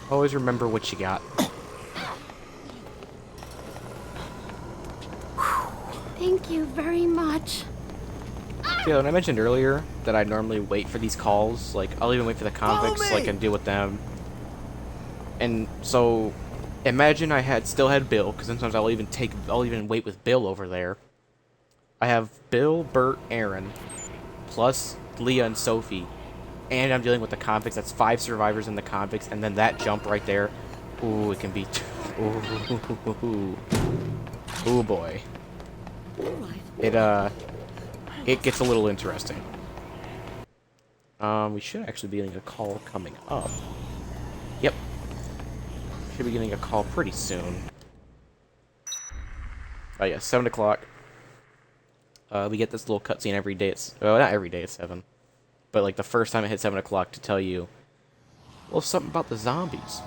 Always remember what you got. Thank you very much. Yeah, when I mentioned earlier that I normally wait for these calls, like, I'll even wait for the convicts so I can deal with them. And so, imagine I still had Bill, because sometimes I'll even wait with Bill over there. I have Bill, Bert, Aaron, plus Leah and Sophie, and I'm dealing with the convicts. That's 5 survivors in the convicts, and then that jump right there. Ooh, it can be. Ooh, boy. It gets a little interesting. We should actually be getting a call coming up. Yep. Should be getting a call pretty soon. Oh yeah, 7 o'clock. We get this little cutscene every day. Well, not every day at 7. But like the first time it hit 7 o'clock to tell you, well, something about the zombies.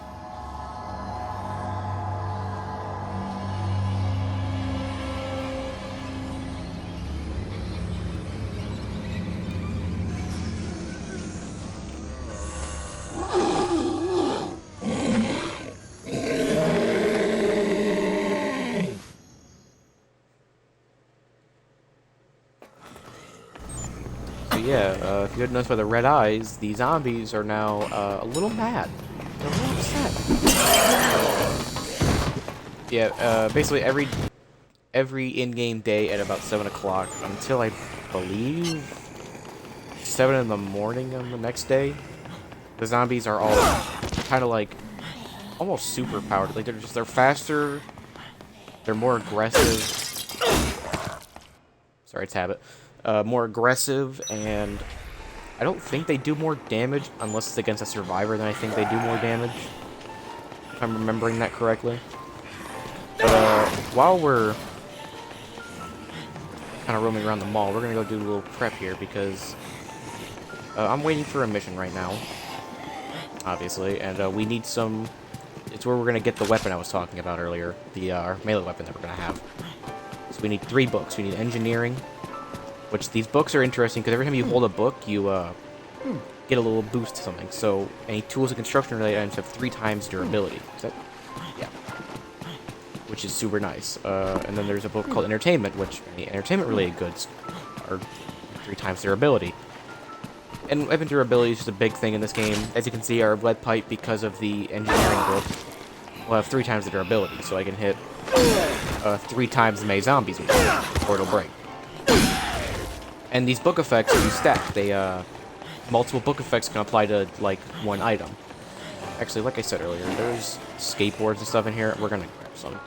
Yeah, if you hadn't noticed by the red eyes, the zombies are now a little mad. They're a little upset. Yeah, basically every in-game day at about 7 o'clock until I believe 7 in the morning on the next day, the zombies are all kind of like almost super powered. Like they're faster, they're more aggressive. Sorry, it's habit. More aggressive, and I don't think they do more damage unless it's against a survivor. Then I think they do more damage, if I'm remembering that correctly. But while we're kind of roaming around the mall, we're gonna go do a little prep here because I'm waiting for a mission right now, obviously, and we need some. It's where we're gonna get the weapon I was talking about earlier, the our melee weapon that we're gonna have. So we need 3 books. We need engineering. Which these books are interesting because every time you hold a book, you get a little boost to something. So any tools and construction related items have 3 times durability. Is that? Yeah. Which is super nice. And then there's a book called Entertainment, which any entertainment related goods are 3 times durability. And weapon durability is just a big thing in this game. As you can see, our lead pipe, because of the engineering book, will have 3 times the durability. So I can hit 3 times as many zombies with it, or it'll break. And these book effects, if you stack, they, multiple book effects can apply to, like, one item. Actually, like I said earlier, there's skateboards and stuff in here. We're gonna grab some.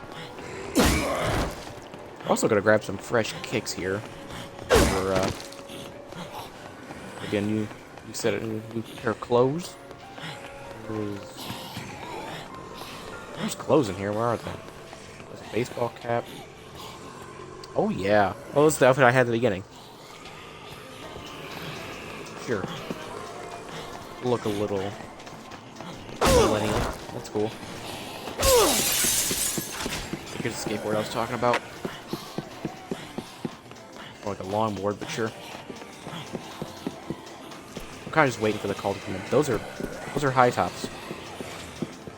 We're also gonna grab some fresh kicks here. For, again, you said it, new pair of clothes. There's clothes in here, where are they? There's a baseball cap. Oh, yeah. Well, that's the outfit I had at the beginning. Sure. Look a little millennial. That's cool. Here's the skateboard I was talking about. Or like a longboard, but sure. I'm kind of just waiting for the call to come in. Those are high tops.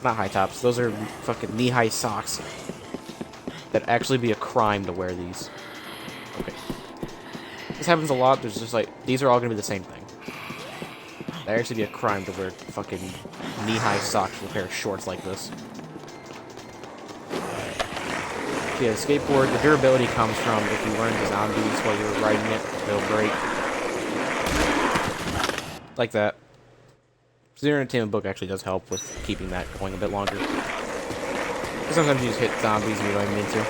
Not high tops. Those are fucking knee-high socks. That'd actually be a crime to wear these. Okay. This happens a lot. There's just like, these are all gonna be the same thing. That'd actually be a crime to wear fucking knee-high socks with a pair of shorts like this. Yeah, the skateboard, the durability comes from if you run into zombies while you're riding it, they'll break. Like that. So the entertainment book actually does help with keeping that going a bit longer. Sometimes you just hit zombies and you don't even mean to.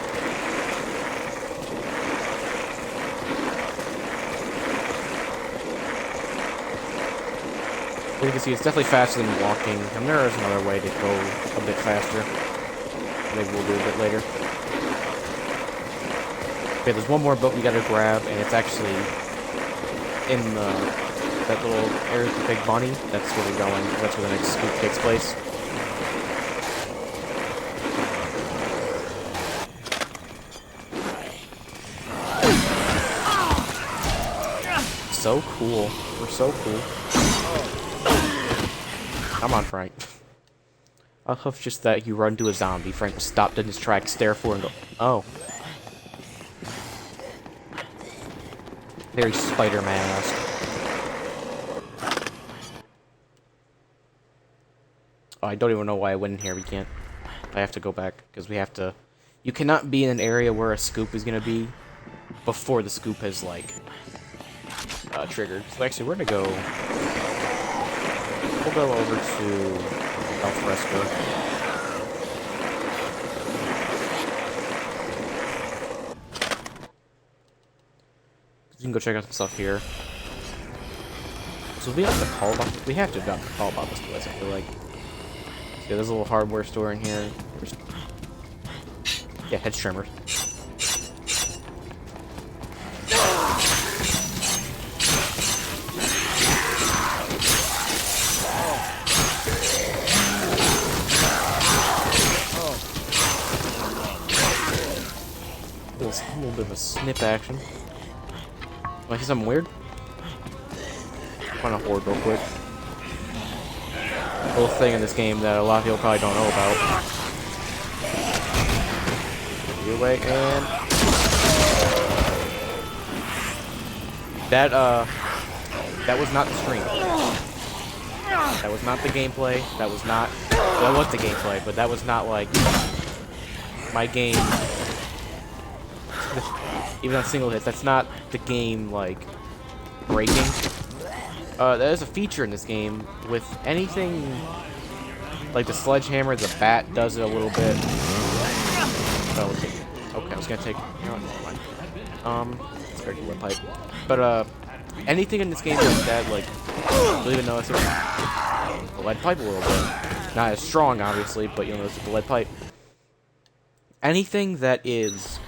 As you can see, it's definitely faster than walking, and there is another way to go a bit faster. Maybe we'll do a bit later. Okay, there's one more boat we gotta grab, and it's actually in that little area with the big bunny. That's where we're going. That's where the next scoop takes place. So cool. We're so cool. Come on, Frank. I love just that you run to a zombie. Frank was stopped in his tracks, stare forward, and go, oh. Very Spider-Man-esque. Oh, I don't even know why I went in here. We can't. I have to go back, because we have to... You cannot be in an area where a scoop is going to be before the scoop has, like, triggered. So actually, we're going to go... We'll go over to El Fresco. You can go check out some stuff here. So we have to call about. We have to call about this place. I feel like. Yeah, there's a little hardware store in here. Yeah, head trimmers. A little bit of a snip action. Want to see something weird? Find a horde real quick. Little thing in this game that a lot of people probably don't know about. Your way and that was not the stream. That was not the gameplay. That was the gameplay, but that was not like my game. Even on single hits, that's not the game like breaking. There's a feature in this game with anything like the sledgehammer, the bat does it a little bit. Okay, I was gonna take. You know what? Never mind. It's very lead pipe. But anything in this game like that, like, you'll even notice the lead pipe a little bit. Not as strong, obviously, but you'll notice the lead pipe. Anything that is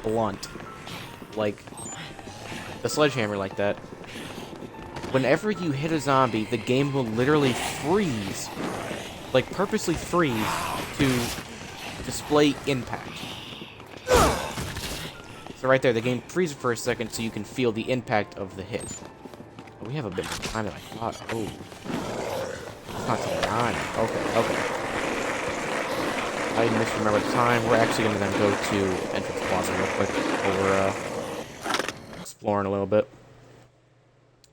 blunt, like the sledgehammer, like that. Whenever you hit a zombie, the game will literally freeze, like purposely freeze to display impact. So right there, the game freezes for a second so you can feel the impact of the hit. Oh, we have a bit more time than I thought. Oh. It's not till 9. Okay. I misremember the time. We're actually going to then go to Entrance Plaza real quick while we're exploring a little bit.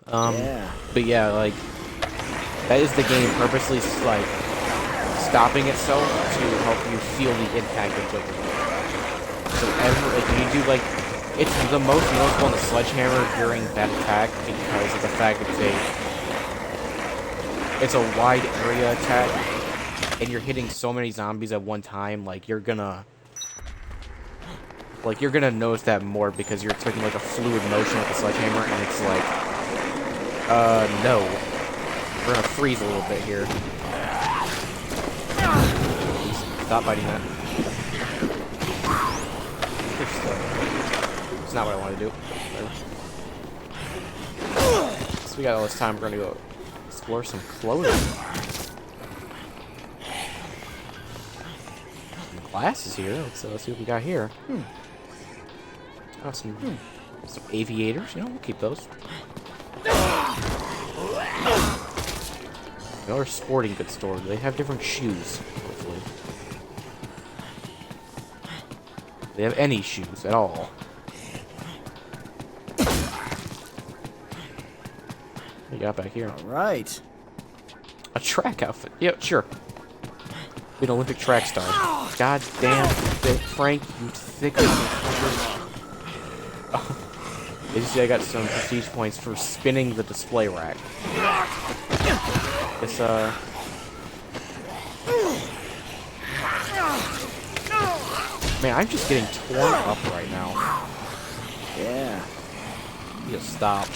But yeah, like, that is the game purposely, like, stopping itself to help you feel the impact of it. So like, you do, like, it's the most noticeable in the sledgehammer during that attack because of the fact that it's a wide area attack, and you're hitting so many zombies at one time, like, you're gonna notice that more because you're expecting, like, a fluid motion with the sledgehammer, and it's like, no. We're gonna freeze a little bit here. Stop biting that. It's not what I want to do. So we got all this time, we're gonna go explore some clothing. Some glasses here. Let's see what we got here. Oh, some aviators. You know, we'll keep those. Another sporting goods store. They have different shoes, hopefully. They have any shoes at all. What you got back here? Alright. A track outfit. Yeah, sure. Be an Olympic track star. God damn it, Frank, you thick motherfucker. As you see, I got some prestige points for spinning the display rack. It's, man, I'm just getting torn up right now. Yeah. You just stop.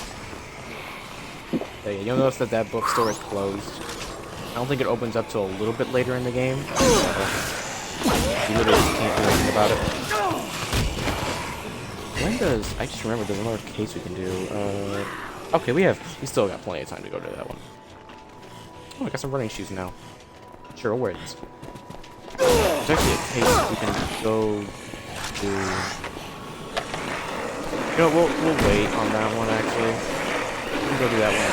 Yeah, you'll notice that that bookstore is closed. I don't think it opens up till a little bit later in the game. You literally can't do anything about it. When does... I just remember there's another case we can do. Okay, we still got plenty of time to go to that one. Oh, I got some running shoes now. Sure, I'll wear these. There's actually a case we can go to... You know, we'll wait on that one, actually. We can go do that one.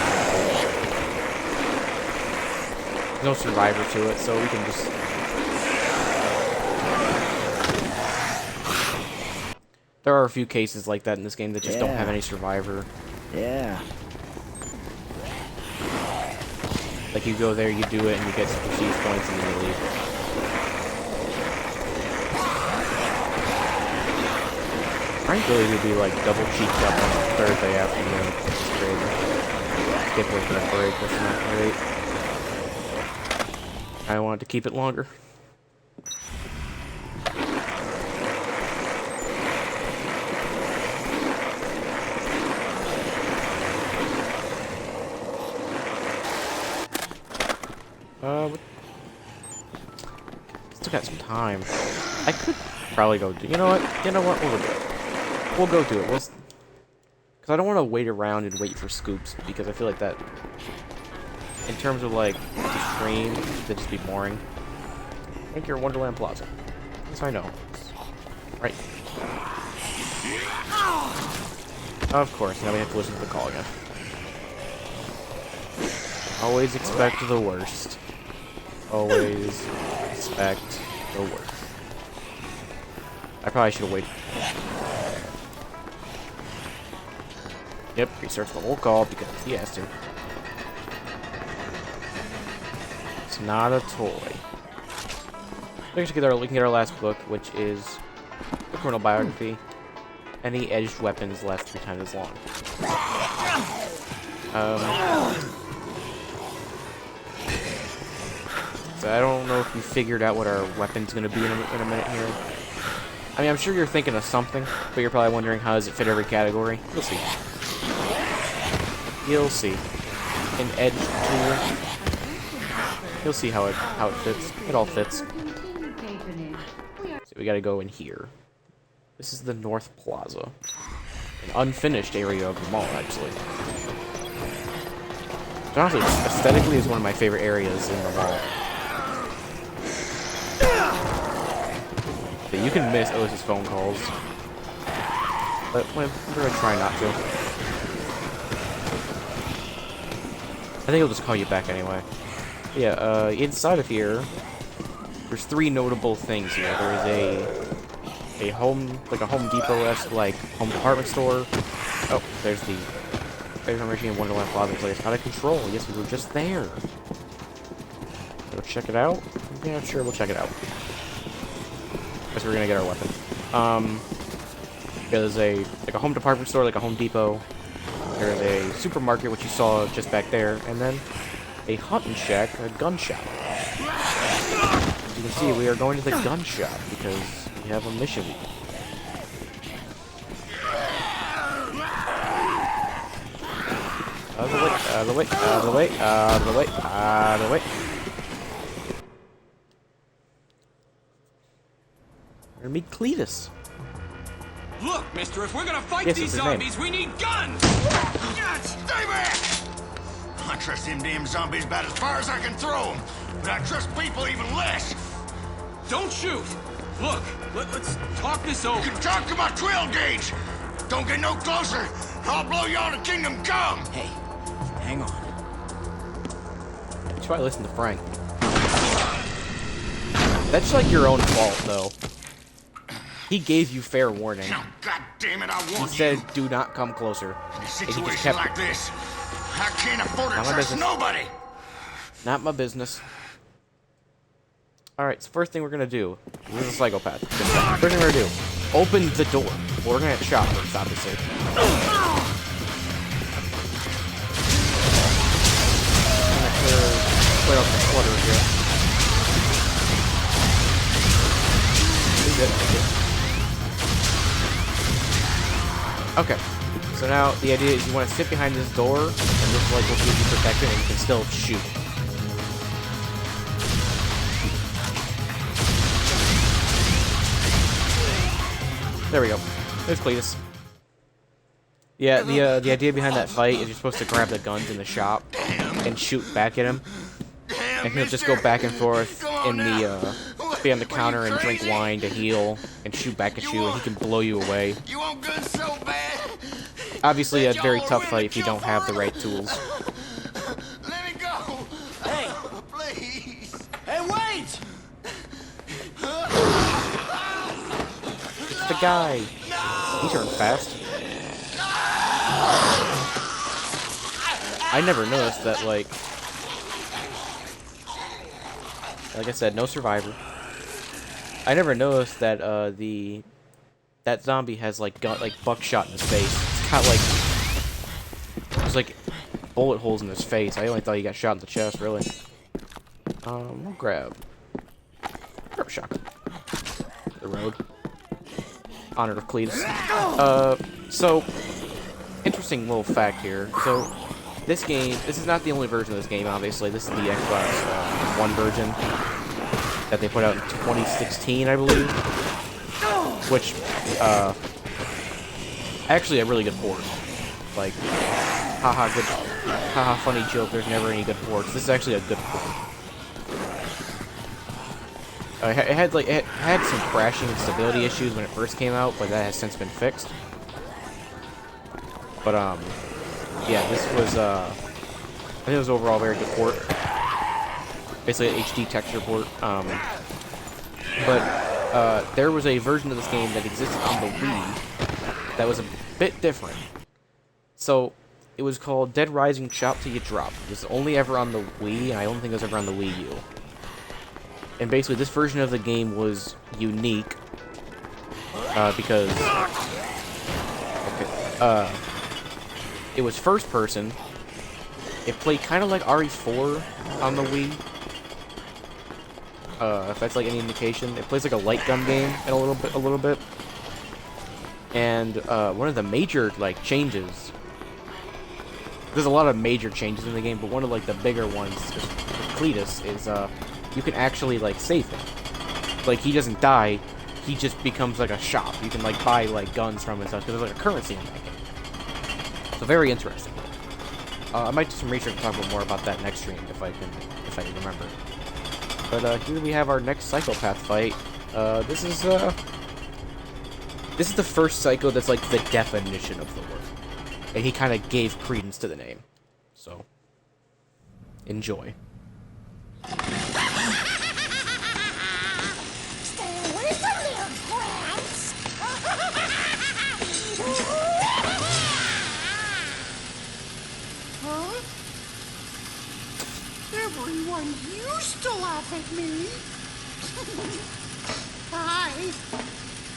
There's no survivor to it, so we can just... There are a few cases like that in this game that just don't have any survivor. Yeah. Like, you go there, you do it, and you get some prestige points, and then you leave. Frank really would be, like, double cheeked up on a Thursday afternoon. It's crazy. Skip over that break, that's not great. I wanted to keep it longer. got some time. I could probably go do... You know what? You know what? We'll go do it. We'll go do it. Because I don't want to wait around and wait for scoops, because I feel like that... In terms of, like, the stream, that'd just be boring. I think you're Wonderland Plaza. Yes, I know. Right. Of course, now we have to listen to the call again. Always expect the worst. Always expect the worst. I probably should have waited. Yep, research the whole call because he has to. It's not a toy. We can get our last book, which is the criminal biography. Any edged weapons last 3 times as long. So I don't know if we figured out what our weapon's gonna be in a minute here. I mean, I'm sure you're thinking of something, but you're probably wondering how does it fit every category. You'll see. You'll see. An edged tool. You'll see how it fits. It all fits. So we gotta go in here. This is the North Plaza. An unfinished area of the mall, actually. So honestly, aesthetically is one of my favorite areas in the mall. But you can miss Otis's phone calls. But we're gonna try not to. I think he'll just call you back anyway. Yeah, inside of here, there's 3 notable things here. There's a Home Depot-esque, like, home department store. Oh, there's the machine in Wonderland Plaza place. Out of control. Yes, we were just there. Go check it out? Yeah, sure, we'll check it out. Guess we're gonna get our weapon. There's a home department store, like a Home Depot. There's a supermarket, which you saw just back there, and then a hunting shack, a gun shop. As you can see, we are going to the gun shop because we have a mission. Out of the way, out of the way, out of the way, out of the way, out of the way. We're gonna meet Cletus. Look, mister, if we're gonna fight Yes, these it's his name. zombies, we need guns! Stay back! I trust them damn zombies about as far as I can throw them, but I trust people even less. Don't shoot! Look, let's talk this over. You can talk to my 12 gauge. Don't get no closer. I'll blow y'all to Kingdom Come. Hey, hang on. You should probably listen to Frank. That's like your own fault, though. He gave you fair warning. Now, God damn it, I He want said, you. "Do not come closer." In a And he situation just kept like it. this, I can't afford to Not my trust business. nobody. Not my business. Alright, so first thing we're gonna do. This is a psychopath. First thing we're gonna do. Open the door. Well, we're gonna have to shot first, obviously. I'm gonna clear up the clutter here. Good. Okay. So now the idea is you want to sit behind this door, and this like will keep you protected, and you can still shoot. There we go. There's Cletus. Yeah, the idea behind that fight is you're supposed to grab the guns in the shop and shoot back at him, and he'll just go back and forth in the be on the counter and drink wine to heal and shoot back at you, and he can blow you away. You want guns so bad? Obviously, a very tough fight if you don't have the right tools. Let me go. Hey! Please. Hey, wait! It's the guy. He turned fast. I never noticed that, like I said, no survivor. I never noticed that that zombie has like buckshot in his face. It's got like there's like bullet holes in his face. I only thought he got shot in the chest, really. We'll grab a shotgun. The road. Honor of Cletus. So interesting little fact here. So this game, this is not the only version of this game, obviously. This is the Xbox One version. that they put out in 2016, I believe. Which, actually a really good port. Like, haha, funny joke, there's never any good ports. This is actually a good port. It had some crashing and stability issues when it first came out, but that has since been fixed. But, yeah, this was, I think it was overall a very good port. Basically an HD texture port. But there was a version of this game that existed on the Wii that was a bit different. So, it was called Dead Rising Chop Till You Drop. It was only ever on the Wii, and I don't think it was ever on the Wii U. And basically, this version of the game was unique because it was first person. It played kind of like RE4 on the Wii. If that's like any indication, it plays like a light gun game in a little bit. And one of the major like changes. There's a lot of major changes in the game, but one of like the bigger ones with Cletus is you can actually like save him. Like he doesn't die, he just becomes like a shop. You can like buy like guns from him and stuff because there's like a currency in that game. So very interesting. I might do some research and talk more about that next stream if I remember. But here we have our next psychopath fight. This is the first psycho that's like the definition of the word. And he kind of gave credence to the name. So, enjoy. Stay away from there, Gramps! Huh? Everyone used to laugh at me. I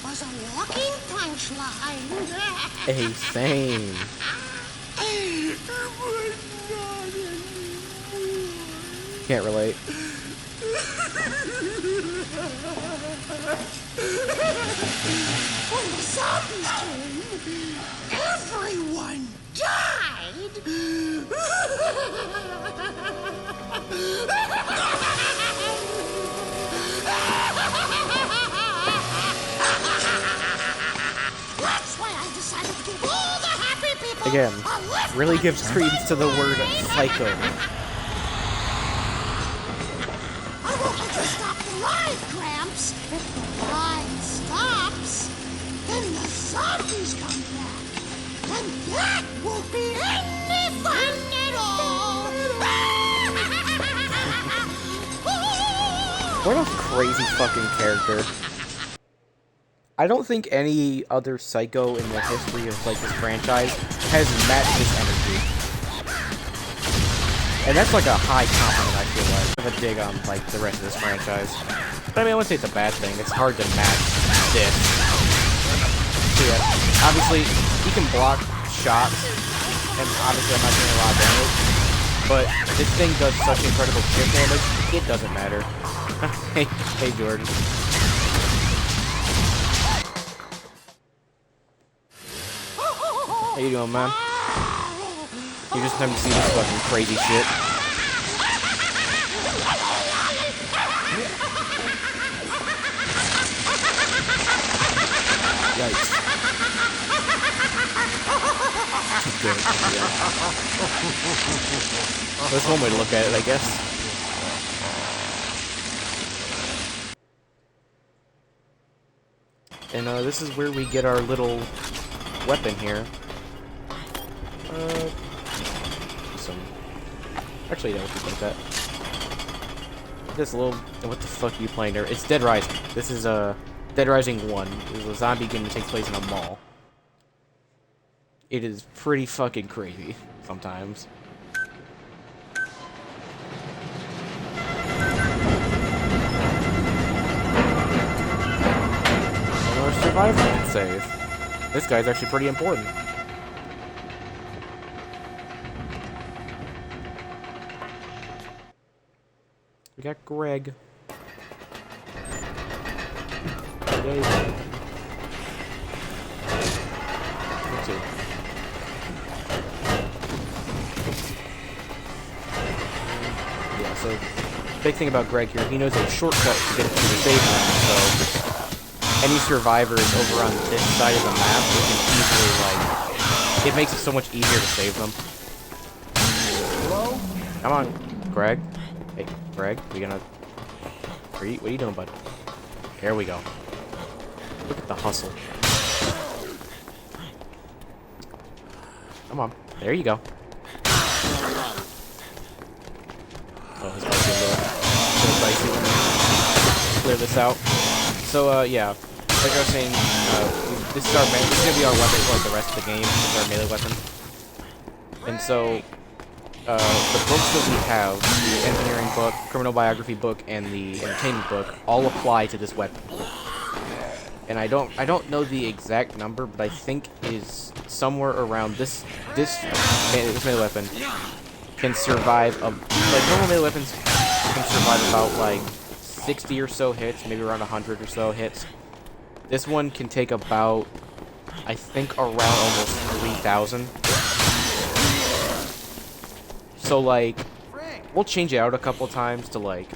was a walking punchline. Hey, same. Can't relate. When the zombies came, everyone died. That's why I decided to give all the happy people Again, a lift really from gives credence to the word psycho. I won't let you stop the ride, Gramps. If the ride stops, then the zombies come back. And that won't be any fun at all. What a crazy fucking character. I don't think any other psycho in the history of like this franchise has matched his energy. And that's like a high compliment, I feel like. I have a dig on like the rest of this franchise. But I mean, I wouldn't say it's a bad thing. It's hard to match this. So yeah, obviously he can block shots, and obviously I'm not doing a lot of damage. But this thing does such incredible chip damage, it doesn't matter. hey Jordan. How you doing, man? You just come to see this fucking crazy shit. Yikes. Good. That's one way to look at it, I guess. And this is where we get our little weapon here. Actually, no, we like that. This little. What the fuck are you playing there? It's Dead Rising. This is Dead Rising 1. This is a zombie game that takes place in a mall. It is pretty fucking crazy sometimes. Another survival and save. This guy's actually pretty important. We got Greg. Yay. Let's see. Yeah, so big thing about Greg here, he knows a shortcut to get to the save room, so any survivors over on this side of the map, we can easily, like, it makes it so much easier to save them. Hello? Come on, Greg. Hey, Greg, we gonna... what are you doing, bud? There we go. Look at the hustle. Come on. There you go. Oh, this might be a little dicey. Clear this out. So, yeah. Like I was saying, this is gonna be our weapon for the rest of the game. This is our melee weapon. And so, the books that we have, the engineering book, criminal biography book, and the entertainment book, all apply to this weapon. And I don't know the exact number, but I think is somewhere around this melee weapon can survive like normal melee weapons can survive about like 60 or so hits, maybe around 100 or so hits. This one can take about, I think, around almost 3,000. So like, we'll change it out a couple times to like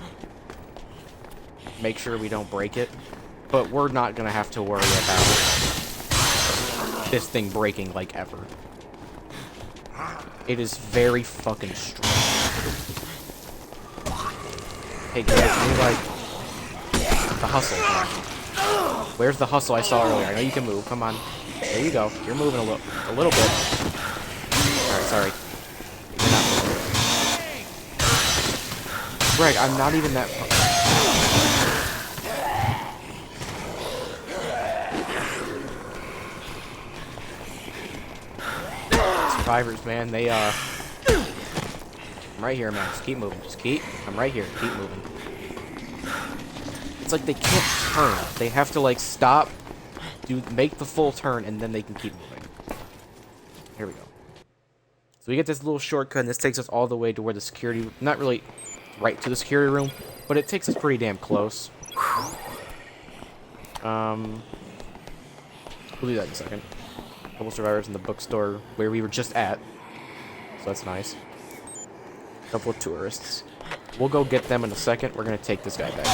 make sure we don't break it. But we're not gonna have to worry about this thing breaking like ever. It is very fucking strong. Hey guys, we like the hustle. Where's the hustle I saw earlier? I know you can move. Come on. There you go. You're moving a little bit. Alright, sorry. You're not moving. Greg, I'm not even that far. Survivors, man, they I'm right here, man. Just keep moving. I'm right here. Keep moving. It's like they can't turn. They have to like stop, make the full turn, and then they can keep moving. Here we go. So we get this little shortcut, and this takes us all the way to where the security, not really right to the security room, but it takes us pretty damn close. We'll do that in a second. Couple survivors in the bookstore where we were just at, so that's nice. Couple of tourists. We'll go get them in a second. We're gonna take this guy back.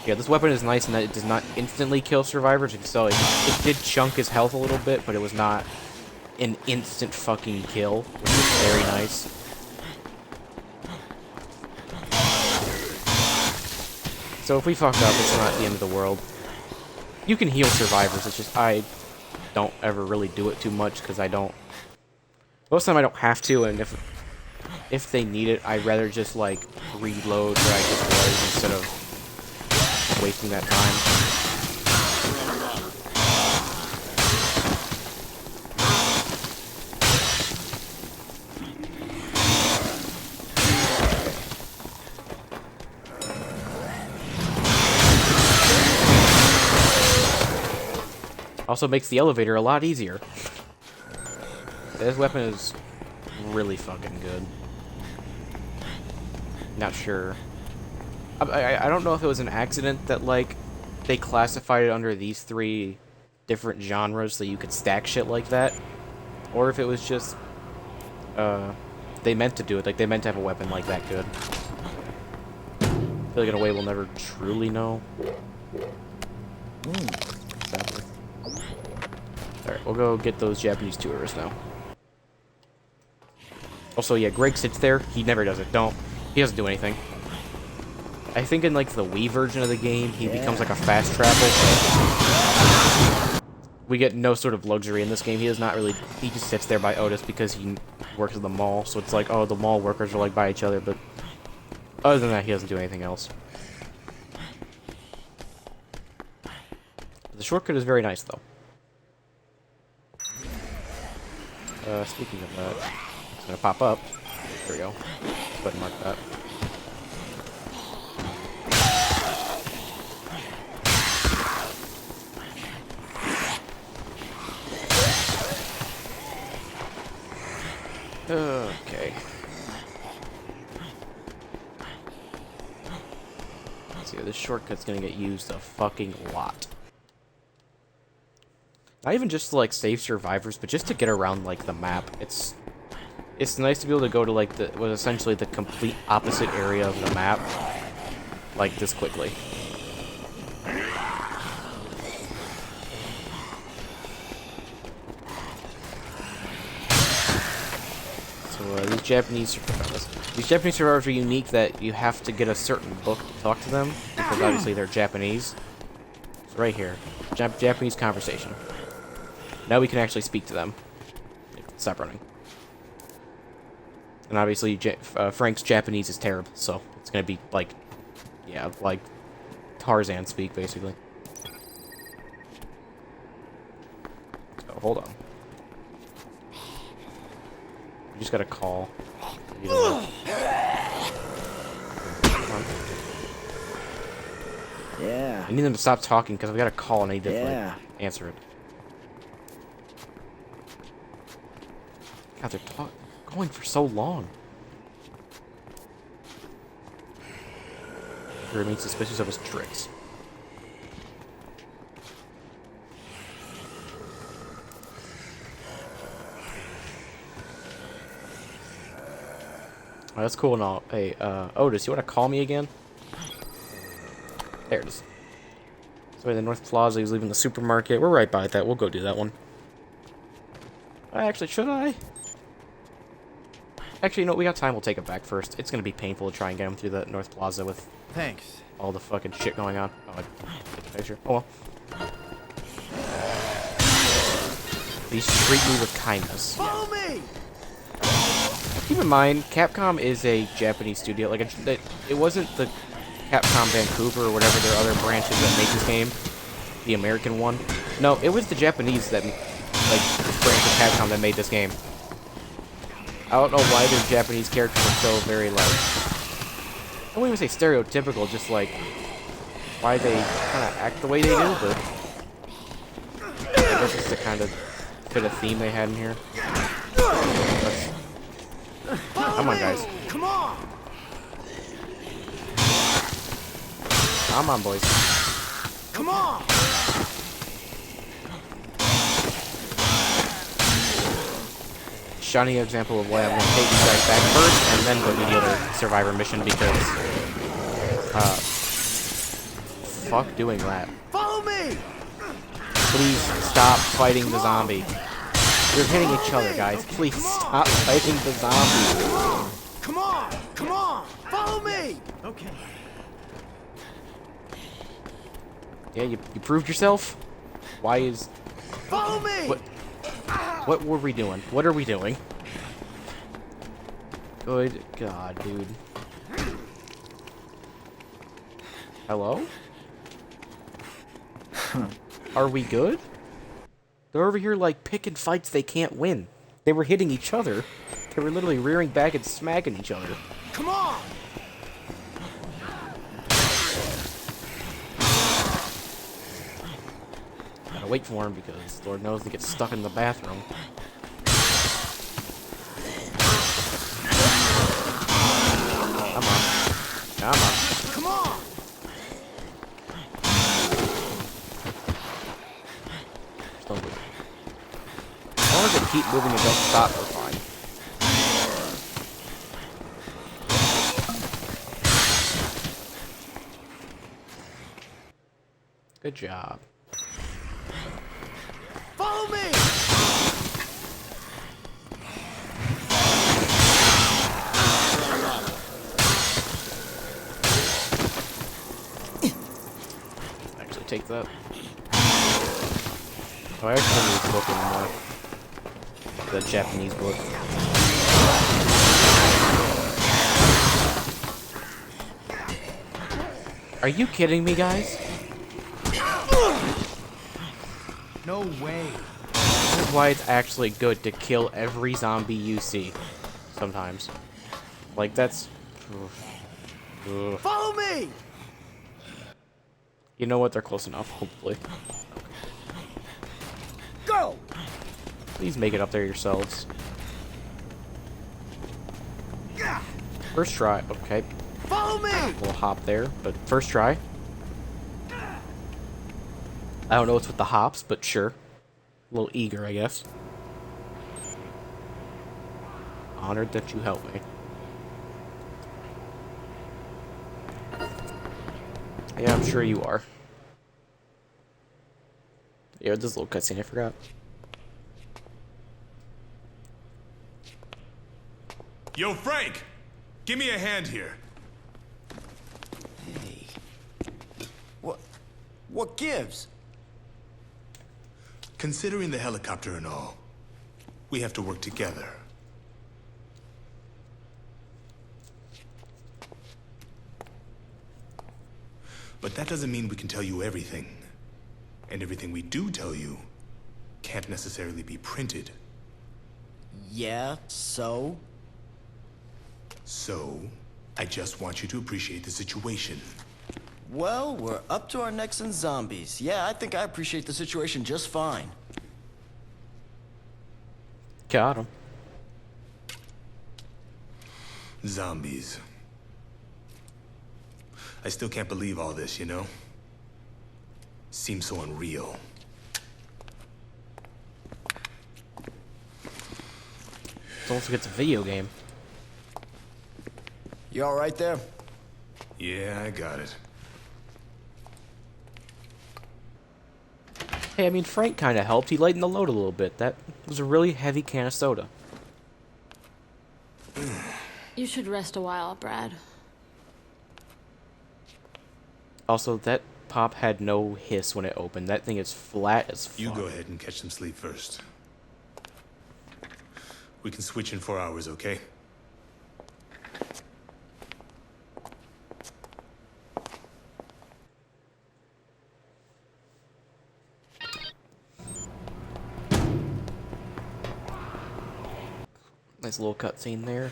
Yeah, this weapon is nice in that it does not instantly kill survivors. So it did chunk his health a little bit, but it was not an instant fucking kill, which is very nice. So if we fuck up, it's not the end of the world. You can heal survivors, it's just I don't ever really do it too much because I don't... Most of the time I don't have to, and if they need it, I'd rather just like reload where I just was instead of wasting that time. Also makes the elevator a lot easier. This weapon is really fucking good. Not sure. I don't know if it was an accident that, like, they classified it under these 3 different genres so you could stack shit like that. Or if it was just, they meant to do it. Like, they meant to have a weapon like that good. I feel like in a way we'll never truly know. Sadly. Alright, we'll go get those Japanese tourists now. Also, yeah, Greg sits there. He never does it. He doesn't do anything. I think in, like, the Wii version of the game, he becomes, like, a fast travel. We get no sort of luxury in this game. He does not really... He just sits there by Otis because he works at the mall. So it's like, oh, the mall workers are, like, by each other. But other than that, he doesn't do anything else. The shortcut is very nice, though. Speaking of that, it's gonna pop up. There we go. Go ahead and mark that. Okay. Let's see, this shortcut's gonna get used a fucking lot. Not even just to, like, save survivors, but just to get around, like, the map. It's It's nice to be able to go to like the was essentially the complete opposite area of the map, like this quickly. So these Japanese survivors are unique that you have to get a certain book to talk to them because obviously they're Japanese. It's right here, Japanese conversation. Now we can actually speak to them. Stop running. And obviously, Frank's Japanese is terrible, so it's gonna be like, yeah, like Tarzan speak, basically. Oh, hold on. We just got a call. Yeah. I need them to stop talking because we got a call and I need to Yeah. like, answer it. God, they're going for so long. He remains suspicious of his tricks. Oh, that's cool and all. Hey, Otis, you want to call me again? There it is. So the North Plaza, he's leaving the supermarket. We're right by that. We'll go do that one. Actually, should I? Actually, you know what? We got time. We'll take it back first. It's going to be painful to try and get him through the North Plaza with Thanks. all the fucking shit going on. Oh, I took a picture. Oh, well. Please treat me with kindness. Follow me! Keep in mind, Capcom is a Japanese studio. Like, it wasn't the Capcom Vancouver or whatever their other branches that make this game. The American one. No, it was the Japanese that, like, branch of Capcom that made this game. I don't know why their Japanese characters are so very, like, I wouldn't even say stereotypical, just, like, why they kind of act the way they do, but I guess it's to kind of fit a theme they had in here. Come on, guys. Come on! Come on, boys. Come on! Shining example of why I'm going to take these guys back first and then go to the other Survivor mission because, fuck doing that. Follow me! Please stop fighting the zombie. You're hitting each other, guys. Please stop fighting the zombie. Come on! Come on! Follow me! Okay. Yeah, you proved yourself? Why is... Follow me! What were we doing? What are we doing? Good God, dude. Hello? Are we good? They're over here like picking fights they can't win. They were hitting each other. They were literally rearing back and smacking each other. Come on! Gotta wait for him because Lord knows he gets stuck in the bathroom. Come on. Come on. Come on! Just don't move. As long as they keep moving and don't stop, we're fine. Good job. Follow me! Actually, take that. Oh, I actually need to book anymore. The Japanese book. Are you kidding me, guys? No way. This is why it's actually good to kill every zombie you see. Sometimes. Like, that's... Ugh. Follow me! You know what? They're close enough, hopefully. Go! Please make it up there yourselves. First try. Okay. Follow me! We'll hop there, but first try. I don't know what's with the hops, but sure. A little eager, I guess. honored that you helped me. Yeah, I'm sure you are. Yeah, this little cutscene I forgot. Yo, Frank! Give me a hand here. Hey. What gives? Considering the helicopter and all, we have to work together. But that doesn't mean we can tell you everything. And everything we do tell you can't necessarily be printed. Yeah, so? So, I just want you to appreciate the situation. Well, we're up to our necks in zombies. Yeah, I think I appreciate the situation just fine. Got him. Zombies. I still can't believe all this, you know? Seems so unreal. It's almost like it's a video game. You all right there? Yeah, I got it. Hey, I mean, Frank kind of helped. He lightened the load a little bit. That was a really heavy can of soda. You should rest a while, Brad. Also, that pop had no hiss when it opened. That thing is flat as fuck. You go ahead and catch some sleep first. We can switch in 4 hours, okay? Nice little cutscene there.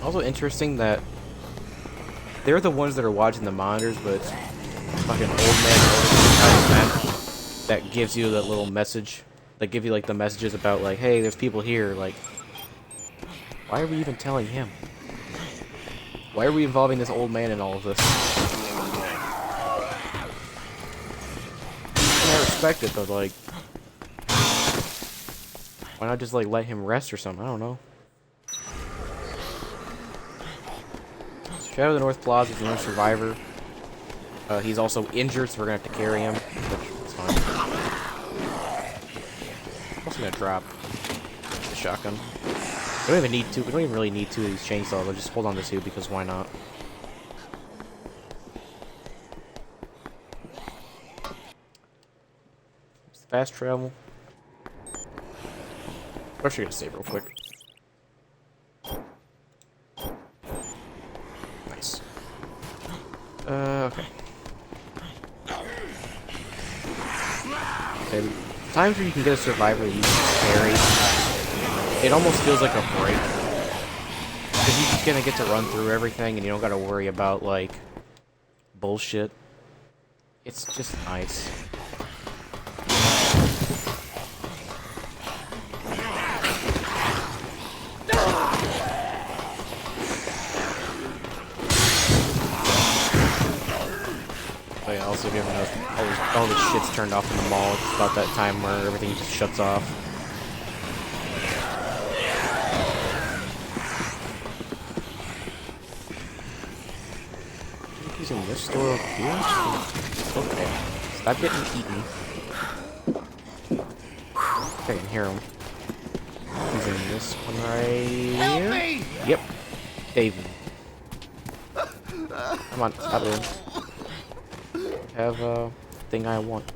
Also interesting that they're the ones that are watching the monitors, but it's fucking old man that gives you that little message. That give you like the messages about like, hey, there's people here. Like, why are we even telling him? Why are we involving this old man in all of this? I respect it, but like, why not just like let him rest or something? I don't know. Shadow of the North Plaza is the only survivor. He's also injured, so we're gonna have to carry him, which is fine. I'm also gonna drop the shotgun. We don't even need two. We don't even really need two of these chainsaws. I'll just hold on to two because why not? Fast travel. I'm actually gonna save real quick. Nice. Okay. Okay. Times where you can get a survivor that you can carry, it almost feels like a break. Because you're just gonna get to run through everything and you don't gotta worry about, like, bullshit. It's just nice. But yeah, also, if you ever notice, all this shit's turned off in the mall. It's about that time where everything just shuts off. He's in this store over here? Okay. Stop getting eaten. Okay, I can hear him. He's in this one right here. Help me! Yep. David. Come on, stop it. Have a thing I want.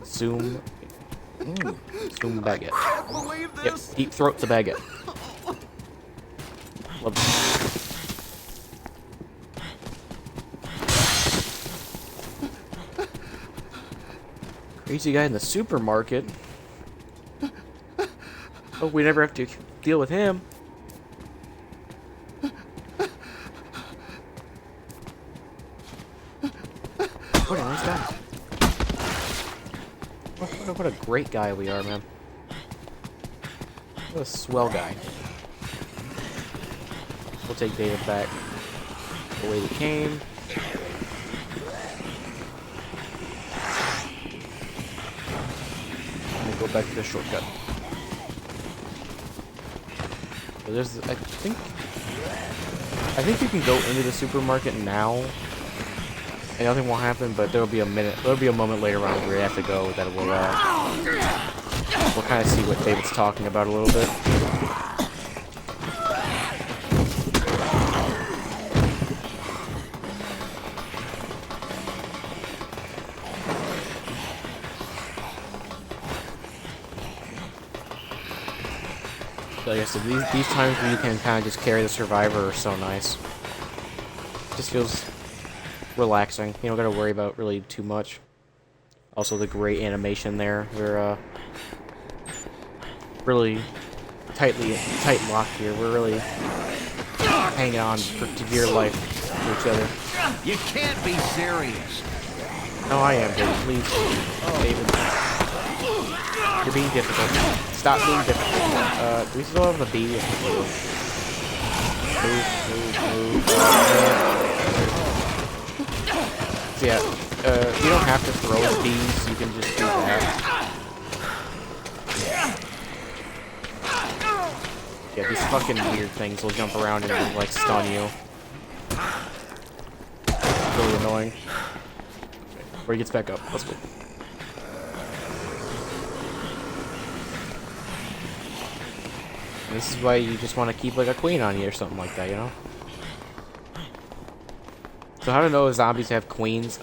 Zoom. Zoom baguette. Yep, deep throat the baguette. Love it. Crazy guy in the supermarket. Oh, we never have to deal with him. What a nice guy. What a great guy we are, man. What a swell guy. We'll take David back the way we came. I'm gonna go back to the shortcut. So there's, I think you can go into the supermarket now, and nothing will happen. But there'll be a moment later on where you have to go that will, we'll kind of see what David's talking about a little bit. So like I said, these times where you can kind of just carry the survivor are so nice. Just feels relaxing. You don't gotta worry about really too much. Also, the great animation there. We're really tight lock here. We're really hanging on for dear life to each other. You can't be serious. No, I am, David. Please, David. You're being difficult. Stop being difficult. Do we still have the bee? Move. So yeah, you don't have to throw the bees. You can just do that. Yeah, these fucking weird things will jump around and like stun you. Really annoying. Where he gets back up. Let's go. This is why you just want to keep like a queen on you or something like that, you know? So how to know if zombies have queens?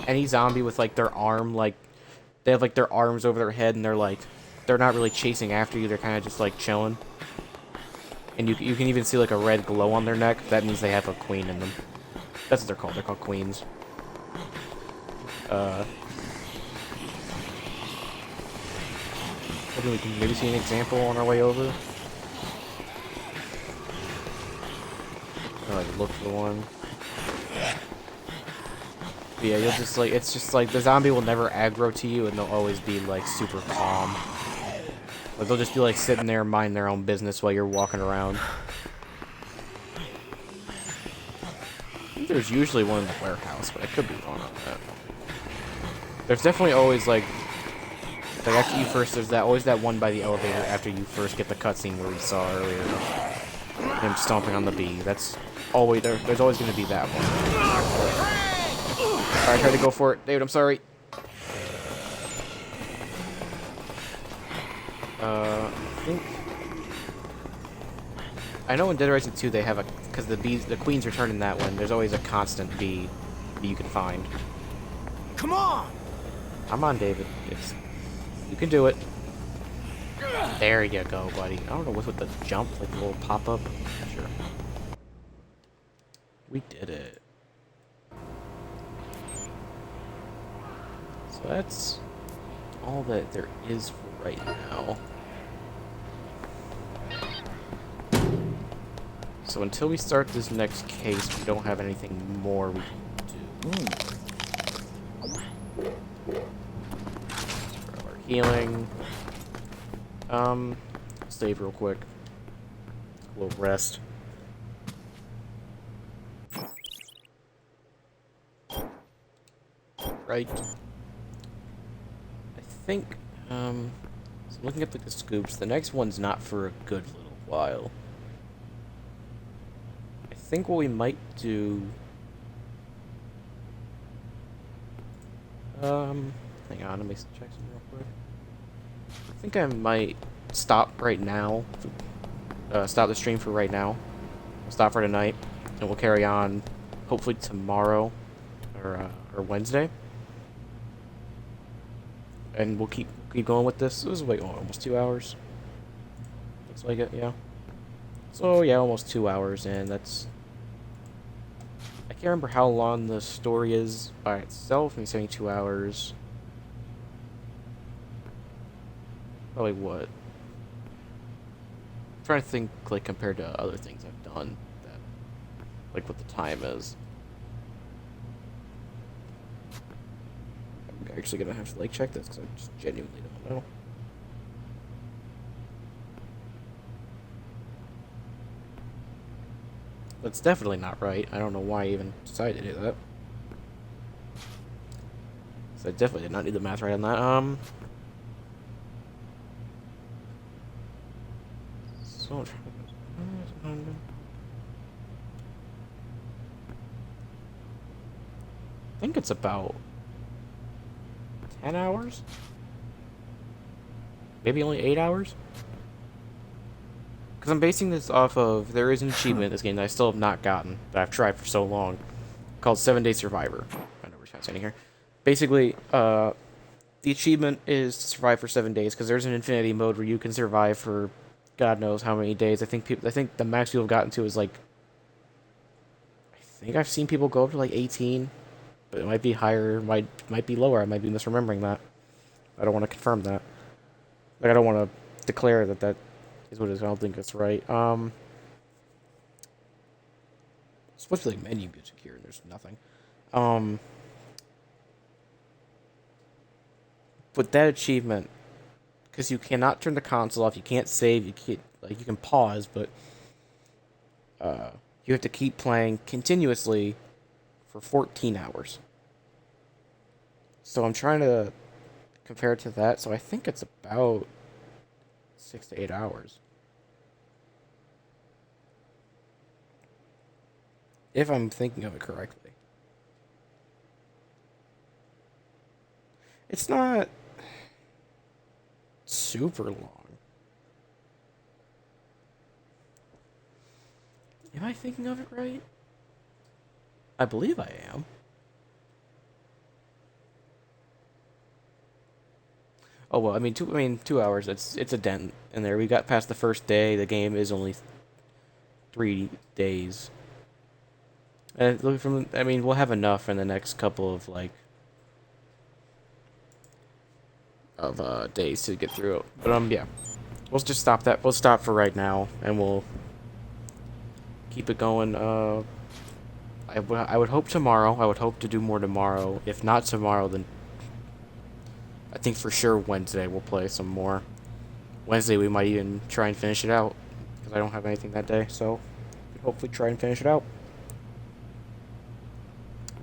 Any zombie with like their arm, like they have like their arms over their head and they're not really chasing after you, they're kind of just like chilling. And you can even see like a red glow on their neck. That means they have a queen in them. That's what they're called. They're called queens. We can maybe see an example on our way over. Like look for one. But yeah, you'll just like it's just like the zombie will never aggro to you, and they'll always be like super calm. Like they'll just be like sitting there, minding their own business while you're walking around. I think there's usually one in the warehouse, but I could be wrong on that. There's definitely always like after you first, there's always that one by the elevator after you first get the cutscene where we saw earlier. Him stomping on the bee. That's always there. There's always going to be that one. Alright, try to go for it. David, I'm sorry. I think... I know in Dead Rising 2 they have a... Because the queens are turning that one. There's always a constant bee that you can find. Come on! I'm on, David. You can do it. There you go, buddy. I don't know what's with the jump, like the little pop-up. Sure. We did it. So that's all that there is for right now. So until we start this next case, we don't have anything more we can do. For our healing. Save real quick. A little rest. Right. I think, so looking at the scoops, the next one's not for a good little while. I think what we might do... hang on, let me check some real quick. I think I might stop right now. Stop the stream for right now. We'll stop for tonight, and we'll carry on hopefully tomorrow or Wednesday. And we'll keep going with this. This is like almost 2 hours. Looks like it, yeah. So yeah, almost 2 hours, and that's... I can't remember how long the story is by itself. Maybe 72 hours. Probably what? I'm trying to think, like, compared to other things I've done, that, like, what the time is. I'm actually gonna have to, like, check this, because I just genuinely don't know. That's definitely not right. I don't know why I even decided to do that. So I definitely did not need the math right on that. still I think it's about 10 hours? Maybe only 8 hours? Because I'm basing this off of, there is an achievement in this game that I still have not gotten, that I've tried for so long, called 7 Day Survivor. I know we're standing here. Basically, the achievement is to survive for 7 days, because there's an infinity mode where you can survive for God knows how many days. I think the max people have gotten to is like, I think I've seen people go up to like 18, but it might be higher, might be lower. I might be misremembering that. I don't want to confirm that. Like, I don't want to declare that is what it is. I don't think that's right. It's supposed to be like menu music here, and there's nothing. But that achievement, because you cannot turn the console off, you can't save, you can pause, but you have to keep playing continuously for 14 hours. So I'm trying to compare it to that, so I think it's about 6 to 8 hours. If I'm thinking of it correctly. It's not super long. Am I thinking of it right? I believe I am. Oh well, I mean 2 hours. It's a dent in there. We got past the first day. The game is only 3 days. And look from, I mean, we'll have enough in the next couple of days to get through it. But yeah, we'll just stop that. We'll stop for right now, and we'll keep it going. I would hope tomorrow. I would hope to do more tomorrow. If not tomorrow, then I think for sure Wednesday we'll play some more. Wednesday we might even try and finish it out, because I don't have anything that day, so we'll hopefully try and finish it out.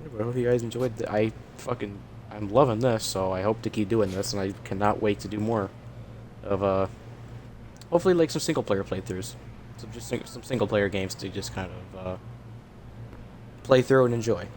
I hope you guys enjoyed I'm loving this, so I hope to keep doing this, and I cannot wait to do more of hopefully like some single player playthroughs. Some single player games to just kind of play through and enjoy.